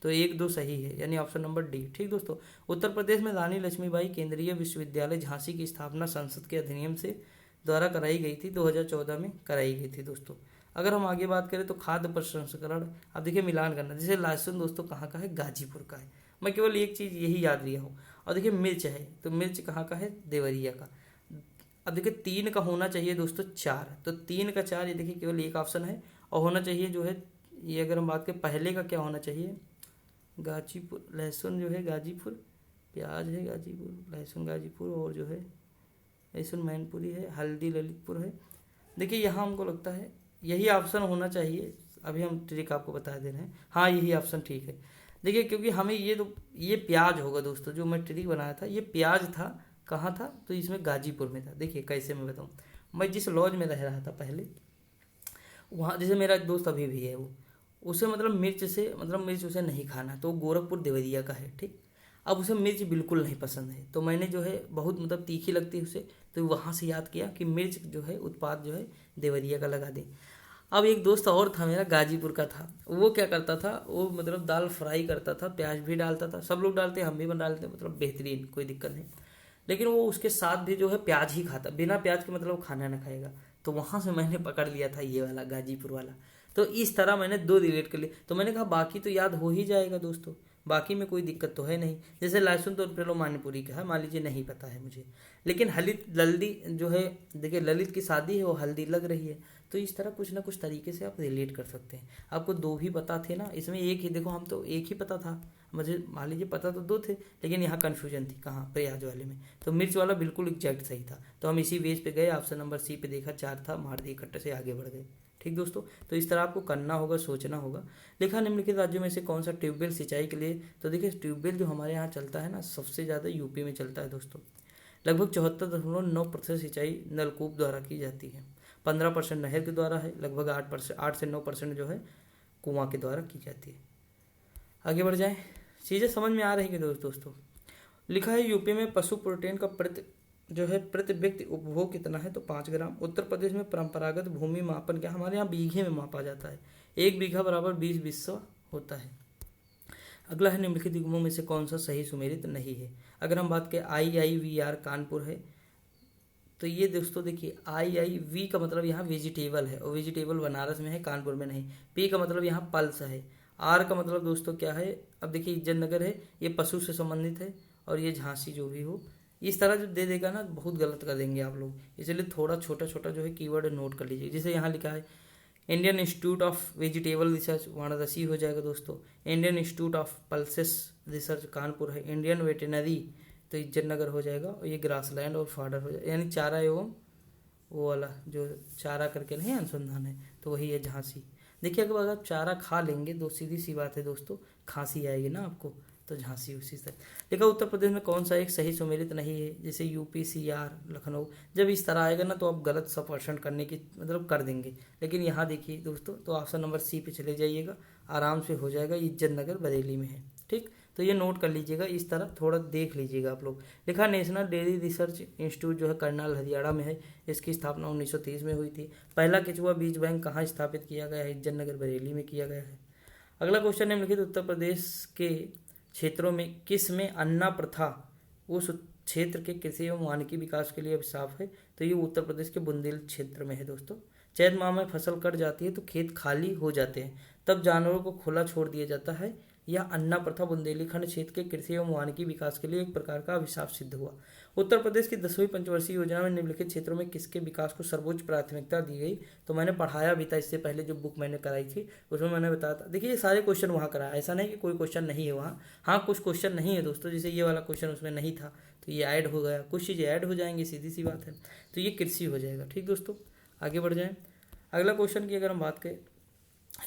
तो 1 2 सही है, यानी ऑप्शन नंबर डी, ठीक दोस्तों। उत्तर प्रदेश में रानी लक्ष्मीबाई केंद्रीय विश्वविद्यालय झांसी की स्थापना संसद के अधिनियम से द्वारा कराई गई थी, 2014 में कराई गई थी दोस्तों। अगर हम आगे बात करें तो खाद्य प्रसंस्करण, अब देखिए मिलान करना, जैसे लहसुन दोस्तों कहाँ का है, गाजीपुर का है। मैं केवल एक चीज़ यही याद लिया हूँ। और देखिए मिर्च है, तो मिर्च कहाँ का है, देवरिया का। अब देखिए 3 का होना चाहिए दोस्तों 4, तो 3 का 4, ये देखिए केवल एक ऑप्शन है। और होना चाहिए जो है ये, अगर हम बात करें पहले का क्या होना चाहिए, गाजीपुर, लहसुन जो है गाजीपुर, प्याज है गाजीपुर, लहसुन गाजीपुर, और जो है लहसुन मैनपुरी है, हल्दी ललितपुर है। देखिए यहाँ हमको लगता है यही ऑप्शन होना चाहिए। अभी हम ट्रिक आपको बता दे रहे हैं, हाँ यही ऑप्शन ठीक है। देखिए क्योंकि हमें ये प्याज होगा दोस्तों, जो मैं ट्रिक बनाया था ये प्याज था, कहाँ था, तो इसमें गाजीपुर में था। देखिए कैसे मैं बताऊँ, मैं जिस लॉज में रह रहा था पहले, वहाँ जैसे मेरा दोस्त अभी भी है, वो उसे मतलब मिर्च उसे नहीं खाना, तो गोरखपुर देवरिया का है, ठीक। अब उसे मिर्च बिल्कुल नहीं पसंद है, तो मैंने जो है बहुत मतलब तीखी लगती है उसे, तो वहाँ से याद किया कि मिर्च जो है उत्पाद जो है देवरिया का लगा दें। अब एक दोस्त और था मेरा, गाजीपुर का था, वो क्या करता था, वो मतलब दाल फ्राई करता था, प्याज भी डालता था, सब लोग डालते हैं, हम भी बना डालते हैं, मतलब बेहतरीन, कोई दिक्कत नहीं। लेकिन वो उसके साथ भी जो है प्याज ही खाता, बिना प्याज के मतलब खाना ना खाएगा। तो वहाँ से मैंने पकड़ लिया था ये वाला गाजीपुर वाला। तो इस तरह मैंने 2 रिलेट कर लिए, तो मैंने कहा बाकी तो याद हो ही जाएगा दोस्तों, बाकी में कोई दिक्कत तो है नहीं। जैसे लहसुन तो चलो मानपुरी का है, मान लीजिए नहीं पता है मुझे, लेकिन लल्दी जो है, देखिए ललित की शादी है, वो हल्दी लग रही है। तो इस तरह कुछ ना कुछ तरीके से आप रिलेट कर सकते हैं। आपको 2 भी पता थे ना, इसमें एक ही, देखो हम तो एक ही पता था मुझे, मान लीजिए पता तो 2 थे, लेकिन यहाँ कन्फ्यूजन थी कहाँ, प्याज वाले में। तो मिर्च वाला बिल्कुल एग्जैक्ट सही था, तो हम इसी वेज पे गए, ऑप्शन नंबर सी पे देखा 4 था, मार दिए कट्टे से, आगे बढ़ गए, ठीक दोस्तों। तो इस तरह आपको करना होगा, सोचना होगा। लिखा निम्नलिखित राज्यों में से कौन सा ट्यूबवेल सिंचाई के लिए, तो देखिए ट्यूबवेल जो हमारे यहाँ चलता है ना, सबसे ज़्यादा यूपी में चलता है दोस्तों। लगभग 74.9% सिंचाई नलकूप द्वारा की जाती है, 15% नहर के द्वारा है, लगभग 8 से 9% जो है कुआं के द्वारा की जाती है। आगे बढ़ जाएं, चीज़ें समझ में आ रही हैं दोस्तों। लिखा है यूपी में पशु प्रोटीन का प्रति व्यक्ति उपभोग कितना है, तो 5 ग्राम। उत्तर प्रदेश में परंपरागत भूमि मापन क्या, हमारे यहाँ बीघे में मापा जाता है, 1 बीघा बराबर 20 बिस्सा होता है। अगला है निम्नलिखित युग्मों में से कौन सा सही सुमेलित नहीं है। अगर हम बात करें IIVR कानपुर है, तो ये दोस्तों देखिए IIV का मतलब यहाँ वेजिटेबल है, और वेजिटेबल बनारस में है, कानपुर में नहीं। P का मतलब यहाँ पल्स है। R का मतलब दोस्तों क्या है, अब देखिए इज्जतनगर है, ये पशु से संबंधित है, और ये झांसी जो भी हो, इस तरह जो दे देगा ना बहुत गलत कर देंगे आप लोग, इसलिए थोड़ा छोटा छोटा जो है कीवर्ड नोट कर लीजिए। जैसे यहाँ लिखा है Indian institute of vegetable research Varanasi हो जाएगा दोस्तों, Indian institute of pulses research Kanpur है, इंडियन वेटेनरी तो इज्जतनगर हो जाएगा, और ये ग्रासलैंड और फॉडर हो जाएगा, यानी चारा एवं वो वाला जो चारा करके नहीं अनुसंधान है, तो वही है झांसी। देखिए अगर आप चारा खा लेंगे तो सीधी सी बात है दोस्तों, खांसी आएगी ना आपको, तो झांसी उसी से। देखा उत्तर प्रदेश में कौन सा एक सही सुमेलित नहीं है, जैसे UP CR लखनऊ, जब इस तरह आएगा ना तो आप गलत 100% करने की मतलब कर देंगे। लेकिन यहाँ देखिए दोस्तों, तो ऑप्शन नंबर सी पे चले जाइएगा, आराम से हो जाएगा, इज्जतनगर बरेली में है, ठीक। तो तो ये नोट कर लीजिएगा, इस तरह थोड़ा देख लीजिएगा आप लोग। लिखा नेशनल डेयरी रिसर्च इंस्टीट्यूट जो है करनाल हरियाणा में है, इसकी स्थापना 1930 में हुई थी। पहला केचुआ बीज बैंक कहाँ स्थापित किया गया है? इज्जत नगर बरेली में किया गया है। अगला क्वेश्चन निम्नलिखित उत्तर प्रदेश के क्षेत्रों में किस में अन्ना प्रथा उस क्षेत्र के कृषि एवं वानिकी विकास के लिए अभिशाप है? तो ये उत्तर प्रदेश के बुंदेल क्षेत्र में है दोस्तों। चैत माह में फसल कट जाती है तो खेत खाली हो जाते हैं, तब जानवरों को खुला छोड़ दिया जाता है। यह अन्ना प्रथा बुंदेलखंड क्षेत्र के कृषि एवं वानिकी विकास के लिए एक प्रकार का अभिशाप सिद्ध हुआ। उत्तर प्रदेश की 10वीं पंचवर्षीय योजना में निम्नलिखित क्षेत्रों में किसके विकास को सर्वोच्च प्राथमिकता दी गई? तो मैंने पढ़ाया भी था इससे पहले, जो बुक मैंने कराई थी उसमें मैंने बताया था। देखिए ये सारे क्वेश्चन वहाँ कराया, ऐसा नहीं कि कोई क्वेश्चन नहीं है वहाँ। हाँ कुछ क्वेश्चन नहीं है दोस्तों, जैसे ये वाला क्वेश्चन उसमें नहीं था तो ये ऐड हो गया, कुछ चीज़ें ऐड हो जाएंगी, सीधी सी बात है। तो ये कृषि हो जाएगा। ठीक दोस्तों, आगे बढ़ जाएं। अगला क्वेश्चन की अगर हम बात करें,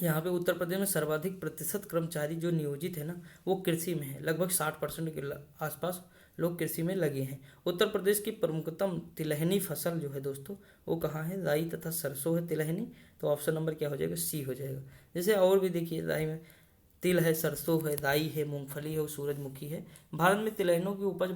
यहाँ पे उत्तर प्रदेश में सर्वाधिक प्रतिशत कर्मचारी जो नियोजित है ना वो कृषि में है, लगभग 60% के आसपास लोग कृषि में लगे हैं। उत्तर प्रदेश की प्रमुखतम तिलहनी फसल जो है दोस्तों वो कहाँ है? राई तथा सरसों है तिलहनी। तो ऑप्शन नंबर क्या हो जाएगा? सी हो जाएगा। जैसे और भी देखिए, राई में तिल है, सरसों है, राई है, मूंगफली है और सूरजमुखी है। भारत में तिलहनों की उपज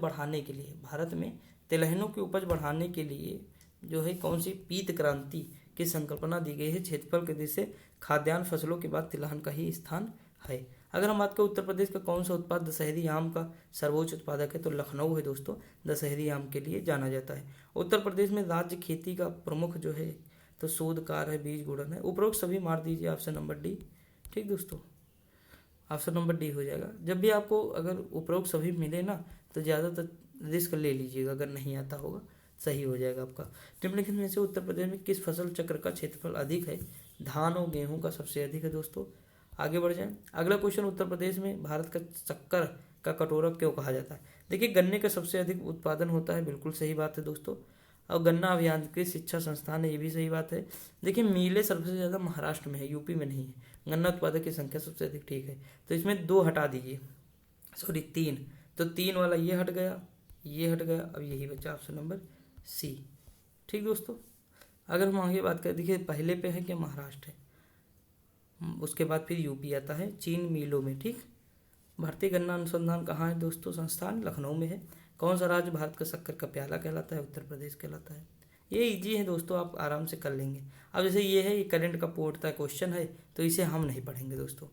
बढ़ाने के लिए जो है कौन सी पीत क्रांति की संकल्पना दी गई है? क्षेत्रफल के दृष्टि से खाद्यान्न फसलों के बाद तिलहन का ही स्थान है। अगर हम बात करें उत्तर प्रदेश का कौन सा उत्पाद दशहरी आम का सर्वोच्च उत्पादक है? तो लखनऊ है दोस्तों, दशहरी आम के लिए जाना जाता है। उत्तर प्रदेश में राज्य खेती का प्रमुख जो है तो शोधकार है, बीज गुड़न है। उपरोक्त सभी मार दीजिए ऑप्शन नंबर डी। ठीक दोस्तों, ऑप्शन नंबर डी हो जाएगा। जब भी आपको अगर उपरोक्त सभी मिले ना तो ज़्यादातर रिस्क ले लीजिएगा, अगर नहीं आता होगा सही हो जाएगा आपका। निम्नलिखित में से उत्तर प्रदेश में किस फसल चक्र का क्षेत्रफल अधिक है? धान और गेहूं का सबसे अधिक है दोस्तों। आगे बढ़ जाएं। अगला क्वेश्चन, उत्तर प्रदेश में भारत का शक्कर का कटोरा क्यों कहा जाता है? देखिए गन्ने का सबसे अधिक उत्पादन होता है, बिल्कुल सही बात है दोस्तों। और गन्ना अभियांत्रिकी शिक्षा संस्थान है, ये भी सही बात है। देखिए मिलें सबसे ज़्यादा महाराष्ट्र में है, यूपी में नहीं है। गन्ना उत्पादक की संख्या सबसे अधिक, ठीक है। तो इसमें 2 हटा दीजिए, सॉरी 3, तो 3 वाला ये हट गया, ये हट गया, अब यही बचा ऑप्शन नंबर सी। ठीक दोस्तों, अगर हम आगे बात करें, देखिए पहले पे है कि महाराष्ट्र है, उसके बाद फिर यूपी आता है चीन मिलों में। ठीक, भारतीय गन्ना अनुसंधान कहाँ है दोस्तों? संस्थान लखनऊ में है। कौन सा राज्य भारत का शक्कर का प्याला कहलाता है? उत्तर प्रदेश कहलाता है। ये इजी है दोस्तों, आप आराम से कर लेंगे। अब जैसे ये है, ये करंट का पोर्ट का क्वेश्चन है तो इसे हम नहीं पढ़ेंगे दोस्तों।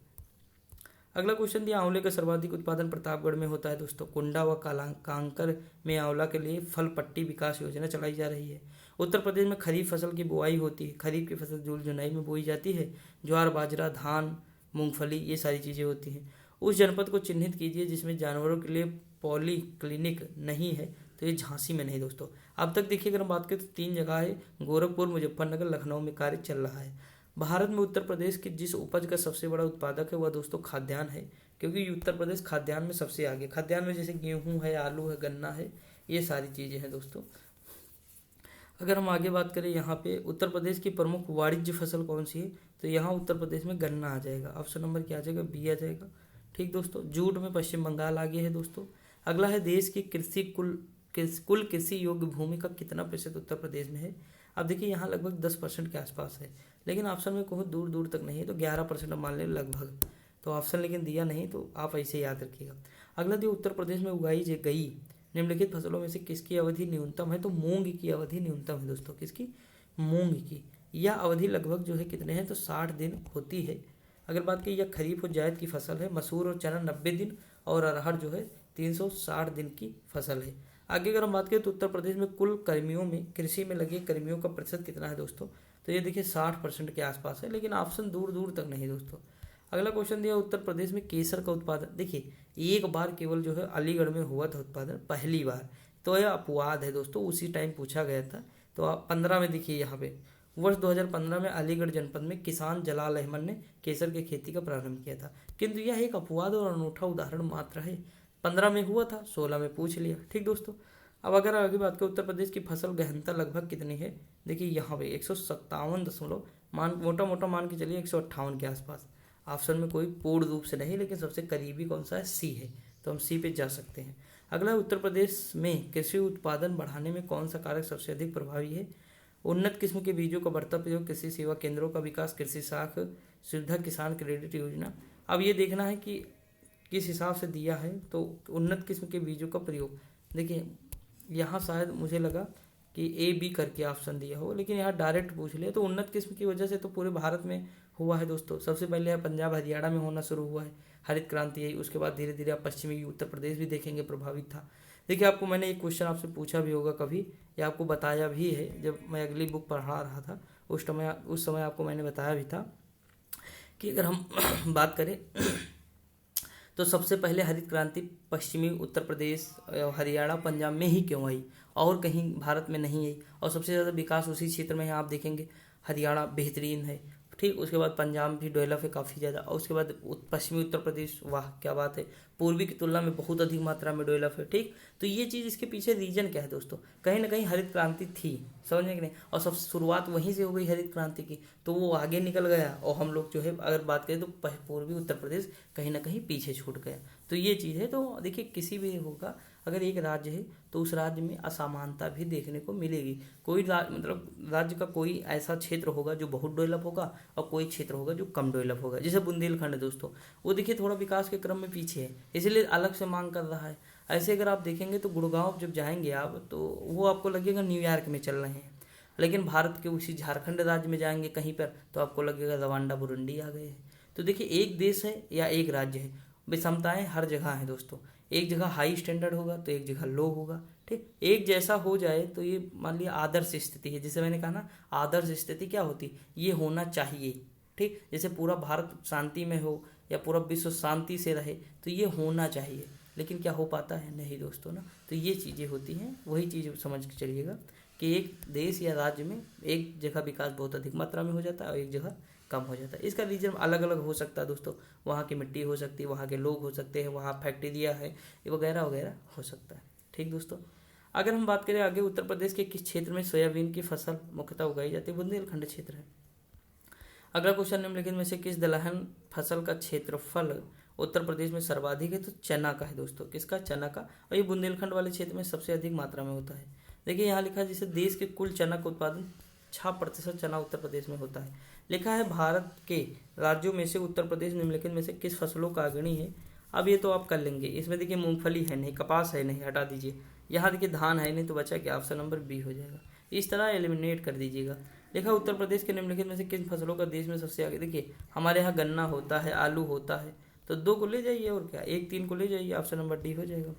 अगला क्वेश्चन दिया, आंवले का सर्वाधिक उत्पादन प्रतापगढ़ में होता है दोस्तों। कुंडा व कांकर में आंवला के लिए फल पट्टी विकास योजना चलाई जा रही है। उत्तर प्रदेश में खरीफ फसल की बुआई होती है। खरीफ की फसल जून जुलाई में बोई जाती है। ज्वार, बाजरा, धान, मूंगफली, ये सारी चीज़ें होती हैं। उस जनपद को चिन्हित कीजिए जिसमें जानवरों के लिए पॉली क्लिनिक नहीं है। तो ये झांसी में नहीं दोस्तों। अब तक देखिए अगर हम बात करें तो 3 जगह है, गोरखपुर, मुजफ्फरनगर, लखनऊ में कार्य चल रहा है। भारत में उत्तर प्रदेश की जिस उपज का सबसे बड़ा उत्पादक है वह दोस्तों खाद्यान्न है, क्योंकि उत्तर प्रदेश खाद्यान्न में सबसे आगे। खाद्यान्न में जैसे गेहूं है, आलू है, गन्ना है, ये सारी चीज़ें हैं दोस्तों। अगर हम आगे बात करें यहाँ पे उत्तर प्रदेश की प्रमुख वाणिज्य फसल कौन सी है? तो यहाँ उत्तर प्रदेश में गन्ना आ जाएगा। ऑप्शन नंबर क्या आ जाएगा? बी आ जाएगा। ठीक दोस्तों, जूट में पश्चिम बंगाल आगे है दोस्तों। अगला है, देश की कुल कृषि योग्य भूमि का कितना प्रतिशत उत्तर प्रदेश में है? अब देखिए यहाँ लगभग 10% के आसपास है, लेकिन ऑप्शन में कोई दूर दूर तक नहीं है, तो 11% मान लें लगभग। तो ऑप्शन लेकिन दिया नहीं, तो आप ऐसे याद रखिएगा। अगला दिया, उत्तर प्रदेश में उगाई गई निम्नलिखित फसलों में से किसकी अवधि न्यूनतम है? तो मूंग की अवधि न्यूनतम है दोस्तों। किसकी? मूंग की। यह अवधि लगभग जो है कितने हैं? तो 60 दिन होती है। अगर बात की यह खरीफ और जायद की फसल है। मसूर और चना 90 दिन और अरहर जो है 360 दिन की फसल है। आगे अगर हम बात करें तो उत्तर प्रदेश में कुल कर्मियों में, कृषि में लगे कर्मियों का प्रतिशत कितना है दोस्तों? तो ये देखिए 60% के आसपास है, लेकिन ऑप्शन दूर दूर तक नहीं दोस्तों। अगला क्वेश्चन दिया, उत्तर प्रदेश में केसर का उत्पादन। देखिए एक बार केवल जो है अलीगढ़ में हुआ था उत्पादन, पहली बार। तो यह अपवाद है दोस्तों, उसी टाइम पूछा गया था। तो आप 15 में देखिए यहाँ पे वर्ष 2015 में अलीगढ़ जनपद में किसान जलाल अहमद ने केसर की खेती का प्रारंभ किया था, किंतु यह एक अपवाद और अनूठा उदाहरण मात्र है। 15 में हुआ था, 16 में पूछ लिया। ठीक दोस्तों, अब अगर आगे बात करें उत्तर प्रदेश की फसल गहनता लगभग कितनी है? देखिए यहाँ पे 157 मोटा मोटा मान के चलिए 158 के आसपास। ऑप्शन में कोई पूर्ण रूप से नहीं, लेकिन सबसे करीबी कौन सा है? सी है, तो हम सी पे जा सकते हैं। अगला, उत्तर प्रदेश में कृषि उत्पादन बढ़ाने में कौन सा कारक सबसे अधिक प्रभावी है? उन्नत किस्म के बीजों का बढ़ता प्रयोग, कृषि सेवा केंद्रों का विकास, कृषि साख सुविधा, किसान क्रेडिट योजना। अब ये देखना है कि किस हिसाब से दिया है, तो उन्नत किस्म के बीजों का प्रयोग। देखिए यहाँ शायद मुझे लगा कि ए बी करके ऑप्शन दिया हो, लेकिन यहाँ डायरेक्ट पूछ लिया। तो उन्नत किस्म की वजह से तो पूरे भारत में हुआ है दोस्तों। सबसे पहले है पंजाब हरियाणा में होना शुरू हुआ है हरित क्रांति यही, उसके बाद धीरे धीरे आप पश्चिमी उत्तर प्रदेश भी देखेंगे प्रभावित था। देखिए आपको मैंने एक क्वेश्चन आपसे पूछा भी होगा कभी, या आपको बताया भी है जब मैं अगली बुक पढ़ा रहा था, उस समय आपको मैंने बताया भी था कि अगर हम बात करें तो सबसे पहले हरित क्रांति पश्चिमी उत्तर प्रदेश, हरियाणा, पंजाब में ही क्यों आई और कहीं भारत में नहीं आई। और सबसे ज़्यादा विकास उसी क्षेत्र में है। आप देखेंगे हरियाणा बेहतरीन है, ठीक, उसके बाद पंजाब भी डेवलप है काफ़ी ज़्यादा, और उसके बाद पश्चिमी उत्तर प्रदेश, वाह क्या बात है, पूर्वी की तुलना में बहुत अधिक मात्रा में डेवलप है, ठीक। तो ये चीज़, इसके पीछे रीजन क्या है दोस्तों, कहीं ना कहीं हरित क्रांति थी, समझने कि नहीं। और सब शुरुआत वहीं से हो गई हरित क्रांति की, तो वो आगे निकल गया और हम लोग जो है अगर बात करें तो पूर्वी उत्तर प्रदेश कहीं ना कहीं पीछे छूट गया। तो ये चीज़ है। तो देखिए किसी भी होगा, अगर एक राज्य है तो उस राज्य में असमानता भी देखने को मिलेगी। कोई मतलब राज्य का कोई ऐसा क्षेत्र होगा जो बहुत डेवलप होगा और कोई क्षेत्र होगा जो कम डेवलप होगा। जैसे बुंदेलखंड है दोस्तों, वो देखिए थोड़ा विकास के क्रम में पीछे है, इसलिए अलग से मांग कर रहा है। ऐसे अगर आप देखेंगे तो गुड़गांव जब जाएंगे आप तो वो आपको लगेगा न्यूयॉर्क में चल रहे हैं, लेकिन भारत के उसी झारखंड राज्य में जाएंगे कहीं पर तो आपको लगेगा रवांडा बुरुंडी आ गए हैं। तो देखिए एक देश है या एक राज्य है, विषमताएं हर जगह है दोस्तों। एक जगह हाई स्टैंडर्ड होगा तो एक जगह लो होगा, ठीक। एक जैसा हो जाए तो ये मान लिया आदर्श स्थिति है। जैसे मैंने कहा ना, आदर्श स्थिति क्या होती, ये होना चाहिए, ठीक। जैसे पूरा भारत शांति में हो या पूरा विश्व शांति से रहे तो ये होना चाहिए, लेकिन क्या हो पाता है, नहीं दोस्तों ना। तो ये चीज़ें होती हैं, वही चीज़ समझ के चलिएगा कि एक देश या राज्य में एक जगह विकास बहुत अधिक मात्रा में हो जाता है और एक जगह कम हो जाता है। इसका रीजन अलग अलग हो सकता है दोस्तों, वहाँ की मिट्टी हो सकती है, वहाँ के लोग हो सकते हैं, वहाँ फैक्ट्रिया है वगैरह वगैरह हो सकता है, ठीक दोस्तों। अगर हम बात करें आगे, उत्तर प्रदेश के किस क्षेत्र में सोयाबीन की फसल मुख्यतः उगाई जाती है, बुंदेलखंड क्षेत्र है। अगला क्वेश्चन, निम्नलिखित में से किस दलहन फसल का क्षेत्रफल उत्तर प्रदेश में सर्वाधिक है, तो चना का है दोस्तों। किसका, चना का। और ये बुंदेलखंड वाले क्षेत्र में सबसे अधिक मात्रा में होता है। देखिए यहाँ लिखा है जैसे देश के कुल चना का उत्पादन 6% चना उत्तर प्रदेश में होता है। लिखा है भारत के राज्यों में से उत्तर प्रदेश निम्नलिखित में से किस फसलों का अग्रणी है। अब ये तो आप कर लेंगे, इसमें देखिए मूंगफली है नहीं, कपास है नहीं, हटा दीजिए। यहाँ देखिए धान है नहीं, तो बचा क्या, ऑप्शन नंबर बी हो जाएगा। इस तरह एलिमिनेट कर दीजिएगा। लिखा उत्तर प्रदेश के निम्नलिखित में से किन फसलों का देश में सबसे आगे। देखिए हमारे यहाँ गन्ना होता है, आलू होता है, तो 2 को ले जाइए और क्या, 1 3 को ले जाइए, ऑप्शन नंबर डी हो जाएगा।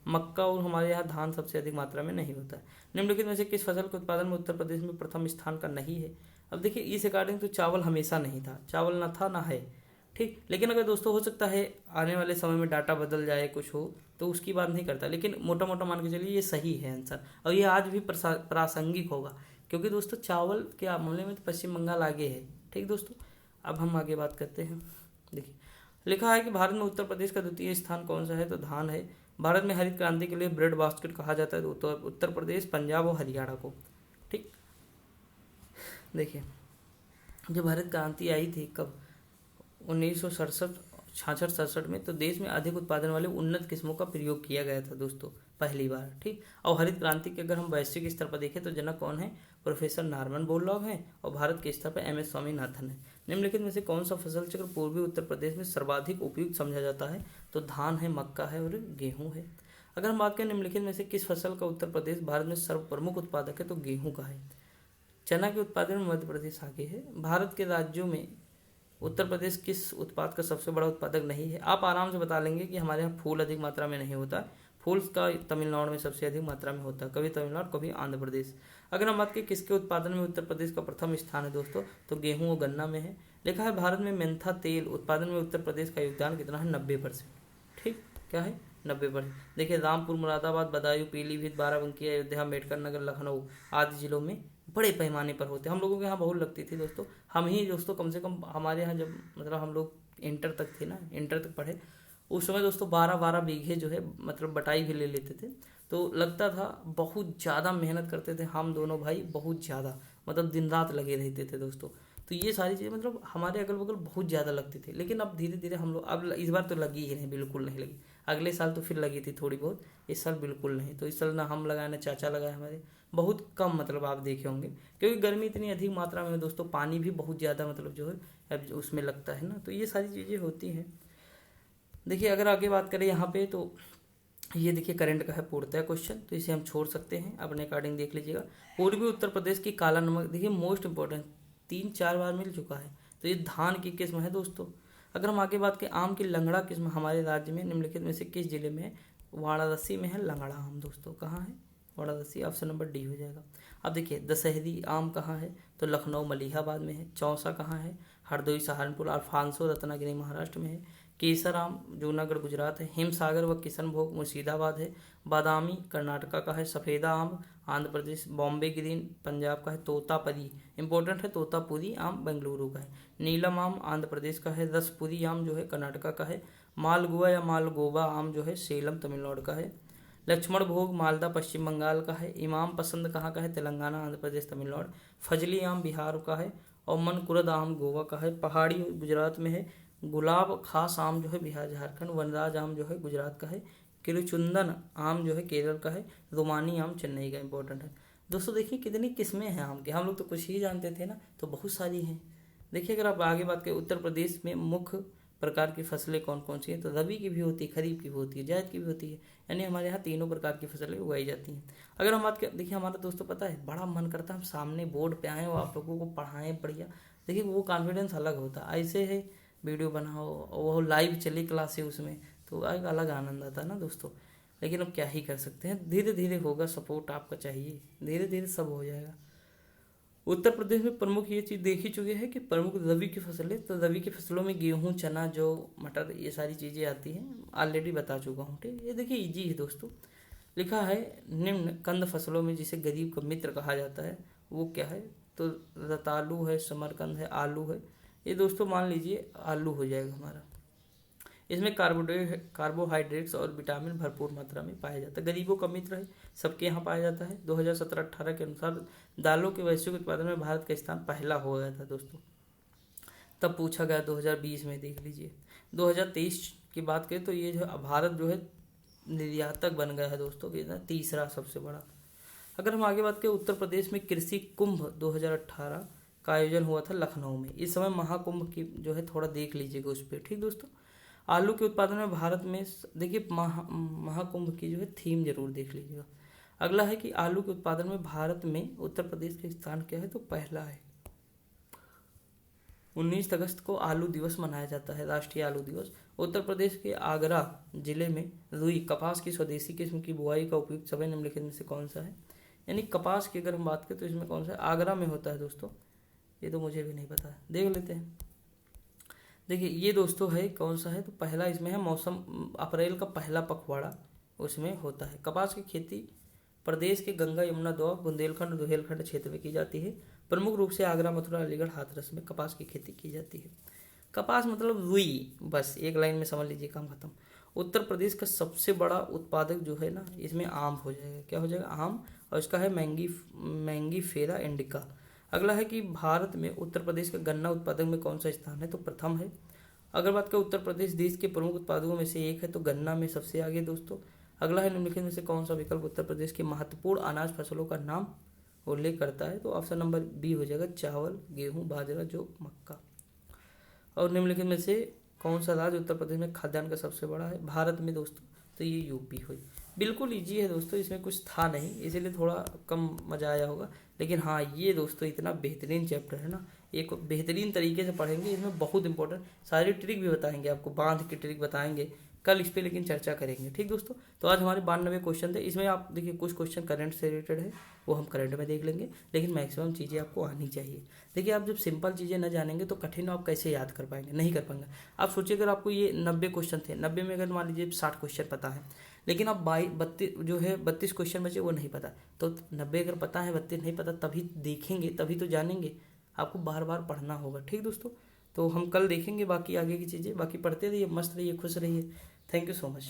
मक्का और हमारे यहाँ धान सबसे अधिक मात्रा में नहीं होता है। निम्नलिखित में से किस फसल के उत्पादन में उत्तर प्रदेश में प्रथम स्थान का नहीं है। अब देखिए इस अकॉर्डिंग तो चावल हमेशा नहीं था, चावल ना था ना है, ठीक। लेकिन अगर दोस्तों हो सकता है आने वाले समय में डाटा बदल जाए, कुछ हो तो उसकी बात नहीं करता, लेकिन मोटा मोटा मान के चलिए ये सही है आंसर, और ये आज भी प्रासंगिक होगा, क्योंकि दोस्तों चावल के मामले में तो पश्चिम बंगाल आगे है, ठीक दोस्तों। अब हम आगे बात करते हैं। देखिए लिखा है कि भारत में उत्तर प्रदेश का द्वितीय स्थान कौन सा है, तो धान है। भारत में हरित क्रांति के लिए ब्रेड बास्केट कहा जाता है तो उत्तर प्रदेश, पंजाब और हरियाणा को, ठीक। देखिए जब हरित क्रांति आई थी कब, 1967 में, तो देश में अधिक उत्पादन वाले उन्नत किस्मों का प्रयोग किया गया था दोस्तों पहली बार, ठीक। और हरित क्रांति के अगर हम वैश्विक स्तर पर देखें तो जनक कौन है, प्रोफेसर नॉर्मन बोरलॉग हैं, और भारत के स्तर पर एम.एस. स्वामीनाथन है। निम्नलिखित में से कौन सा फसल चक्र पूर्वी उत्तर प्रदेश में सर्वाधिक उपयुक्त समझा जाता है, तो धान है, मक्का है और गेहूं है। अगर हम बात करें निम्नलिखित में से किस फसल का उत्तर प्रदेश भारत में सर्व प्रमुख उत्पादक है, तो गेहूं का है। चना के उत्पादन में मध्य प्रदेश आगे है। भारत के राज्यों में उत्तर प्रदेश किस उत्पाद का सबसे बड़ा उत्पादक नहीं है। आप आराम से बता लेंगे कि हमारे यहाँ फूल अधिक मात्रा में नहीं होता, फूल का तमिलनाडु में सबसे अधिक मात्रा में होता है, कभी तमिलनाडु कभी आंध्र प्रदेश। अगर हम बात करें किसके उत्पादन में उत्तर प्रदेश का प्रथम स्थान है दोस्तों, तो गेहूं और गन्ना में है। लिखा है भारत में मेंथा तेल उत्पादन में उत्तर प्रदेश का योगदान कितना है, 90%, ठीक। क्या है, 90%। देखिए रामपुर, मुरादाबाद, बदायूं, पीलीभीत, बाराबंकी, अयोध्या, अम्बेडकर नगर, लखनऊ आदि जिलों में बड़े पैमाने पर होते हैं। हम लोगों के यहाँ बहुत लगती थी दोस्तों, हम ही दोस्तों कम से कम हमारे यहाँ जब मतलब हम लोग इंटर तक थे ना, इंटर तक पढ़े, उस समय दोस्तों 12-12 बीघे जो है मतलब बटाई भी ले लेते थे। तो लगता था बहुत ज़्यादा मेहनत करते थे हम दोनों भाई, बहुत ज़्यादा, मतलब दिन रात लगे रहते थे दोस्तों। तो ये सारी चीज़ें मतलब हमारे अगल बगल बहुत ज़्यादा लगती थी। लेकिन अब धीरे धीरे हम लोग, अब इस बार तो लगी ही नहीं, बिल्कुल नहीं लगी। अगले साल तो फिर लगी थी थोड़ी बहुत, इस साल बिल्कुल नहीं। तो इस साल ना हम लगाए ना चाचा लगाए, हमारे बहुत कम मतलब आप देखे होंगे, क्योंकि गर्मी इतनी अधिक मात्रा में दोस्तों, पानी भी बहुत ज़्यादा मतलब जो है अब उसमें लगता है ना, तो ये सारी चीज़ें होती हैं। देखिए अगर आगे बात करें यहाँ पे तो ये देखिए करंट का है पूर्णतः क्वेश्चन, तो इसे हम छोड़ सकते हैं, अपने अकॉर्डिंग देख लीजिएगा। पूर्वी उत्तर प्रदेश की काला नमक, देखिए मोस्ट इंपॉर्टेंट 3-4 बार मिल चुका है, तो ये धान की किस्म है दोस्तों। अगर हम आगे बात करें आम की लंगड़ा किस्म हमारे राज्य में निम्नलिखित में से किस जिले में है? वाराणसी में है लंगड़ा आम दोस्तों। कहाँ है? वाराणसी। ऑप्शन नंबर डी हो जाएगा। अब देखिए दशहरी आम कहाँ है? तो लखनऊ मलिहाबाद में है। चौसा कहाँ है? हरदोई सहारनपुर। अल्फांसो रत्नागिरी महाराष्ट्र में है। केसर आम जूनागढ़ गुजरात है। हिमसागर व किशनभोग मुर्शिदाबाद है। बादामी कर्नाटका का है। सफ़ेदा आम आंध्र प्रदेश। बॉम्बे ग्रीन पंजाब का है। तोतापरी इंपॉर्टेंट है, तोतापुरी आम बेंगलुरु का है। नीलम आम आंध्र प्रदेश का है। रसपुरी आम जो है कर्नाटका का है। मालगुआ या मालगोबा आम जो है सेलम तमिलनाडु का है। लक्ष्मण भोग मालदा पश्चिम बंगाल का है। इमाम पसंद कहाँ का है? तेलंगाना आंध्र प्रदेश तमिलनाडु। फजली आम बिहार का है। और मनकुरद आम गोवा का है। पहाड़ी गुजरात में है। गुलाब खास आम जो है बिहार झारखंड। वनराज आम जो है गुजरात का है। किरुचुंदन आम जो है केरल का है। रोमानी आम चेन्नई का इंपॉर्टेंट है। दोस्तों देखिए कितनी किस्में हैं आम के, हम लोग तो कुछ ही जानते थे ना, तो बहुत सारी हैं। देखिए अगर आप आगे बात करें उत्तर प्रदेश में मुख्य प्रकार की फसलें कौन कौन सी हैं, तो रबी की भी होती है, खरीफ की भी होती है, जायद की भी होती है, यानी हमारे यहाँ तीनों प्रकार की फसलें उगाई जाती हैं। अगर हम बात करें, देखिए हमारा दोस्तों पता है बड़ा मन करता है हम सामने बोर्ड पे आएँ और आप लोगों को पढ़ाएं बढ़िया। देखिए वो कॉन्फिडेंस अलग होता है, ऐसे है वीडियो बनाओ वो लाइव चली क्लासे उसमें, तो एक अलग आनंद आता है ना दोस्तों। लेकिन अब क्या ही कर सकते हैं, धीरे धीरे होगा, सपोर्ट आपका चाहिए, धीरे धीरे सब हो जाएगा। उत्तर प्रदेश में प्रमुख ये चीज़ देखी चुकी है कि प्रमुख रबी की फसलें, तो रबी की फसलों में गेहूं, चना, जौ, मटर, ये सारी चीज़ें आती हैं, ऑलरेडी बता चुका हूँ। ठीक, ये देखिए इजी है दोस्तों। लिखा है निम्न कंद फसलों में जिसे गरीब का मित्र कहा जाता है वो क्या है? तो रतालू है, समरकंद है, आलू है। ये दोस्तों मान लीजिए आलू हो जाएगा हमारा। इसमें कार्बोहाइड्रेट्स और विटामिन भरपूर मात्रा में पाया जाता है। गरीबों का मित्र है, सबके यहाँ पाया जाता है। 2017-18 के अनुसार दालों के वैश्विक उत्पादन में भारत का स्थान पहला हो गया था दोस्तों। तब पूछा गया 2020 में, देख लीजिए। 2023 की बात करें तो ये जो भारत जो है निर्यातक बन गया है दोस्तों, ये तीसरा सबसे बड़ा। अगर हम आगे बात करें उत्तर प्रदेश में कृषि कुंभ 2018 का आयोजन हुआ था लखनऊ में। इस समय महाकुंभ की जो है थोड़ा देख लीजिएगा उस पर। ठीक दोस्तों, आलू के उत्पादन में भारत में, देखिए महाकुंभ की जो है थीम जरूर देख लीजिएगा। अगला है कि आलू के उत्पादन में भारत में उत्तर प्रदेश का स्थान क्या है? तो पहला है। 19 अगस्त को आलू दिवस मनाया जाता है, राष्ट्रीय आलू दिवस। उत्तर प्रदेश के आगरा जिले में रुई कपास की स्वदेशी किस्म की बुआई का उपयुक्त समय निम्नलिखित में से कौन सा है? यानी कपास की अगर हम बात करें तो इसमें कौन सा है? आगरा में होता है दोस्तों, ये तो मुझे भी नहीं पता है, देख लेते हैं। देखिए ये दोस्तों है कौन सा है? तो पहला इसमें है मौसम, अप्रैल का पहला पखवाड़ा उसमें होता है। कपास की खेती प्रदेश के गंगा यमुना दोआब बुंदेलखंड रुहेलखंड क्षेत्र में की जाती है। प्रमुख रूप से आगरा, मथुरा, अलीगढ़, हाथरस में कपास की खेती की जाती है। कपास मतलब रुई, बस एक लाइन में समझ लीजिए, काम खत्म। उत्तर प्रदेश का सबसे बड़ा उत्पादक जो है ना, इसमें आम हो जाएगा। क्या हो जाएगा? आम। और इसका है मैंगीफेरा इंडिका। अगला है कि भारत में उत्तर प्रदेश का गन्ना उत्पादक में कौन सा स्थान है? तो प्रथम है। अगर बात करें उत्तर प्रदेश देश के प्रमुख उत्पादकों में से एक है, तो गन्ना में सबसे आगे दोस्तों। अगला है निम्नलिखित में से कौन सा विकल्प उत्तर प्रदेश की महत्वपूर्ण अनाज फसलों का नाम उल्लेख करता है? तो ऑप्शन नंबर बी हो जाएगा, चावल, गेहूं, बाजरा, जौ, मक्का। और निम्नलिखित में से कौन सा राज्य उत्तर प्रदेश में खाद्यान्न का सबसे बड़ा है भारत में दोस्तों? तो ये यूपी हुई। बिल्कुल ईजी है दोस्तों, इसमें कुछ था नहीं, इसीलिए थोड़ा कम मजा आया होगा। लेकिन हाँ ये दोस्तों इतना बेहतरीन चैप्टर है ना, एक बेहतरीन तरीके से पढ़ेंगे, इसमें बहुत इंपॉर्टेंट सारी ट्रिक भी बताएंगे आपको, बांध की ट्रिक बताएंगे कल, इस पर लेकिन चर्चा करेंगे। ठीक दोस्तों, तो आज हमारे 92 क्वेश्चन थे। इसमें आप देखिए कुछ क्वेश्चन करंट से रिलेटेड है, वो हम करंट में देख लेंगे, लेकिन मैक्सिमम चीज़ें आपको आनी चाहिए। देखिए आप जब सिंपल चीज़ें न जानेंगे तो कठिन आप कैसे याद कर पाएंगे? नहीं कर पाएंगे। आप सोचिए अगर आपको ये 90 क्वेश्चन थे, 90 में अगर मान लीजिए 60 क्वेश्चन पता है, लेकिन आप 32 क्वेश्चन बचे वो नहीं पता, तो 90 अगर पता है 32 नहीं पता, तभी देखेंगे, तभी तो जानेंगे। आपको बार बार पढ़ना होगा। ठीक दोस्तों, तो हम कल देखेंगे बाकी आगे की चीज़ें। बाकी पढ़ते रहिए, मस्त रहिए, खुश रहिए। Thank you so much.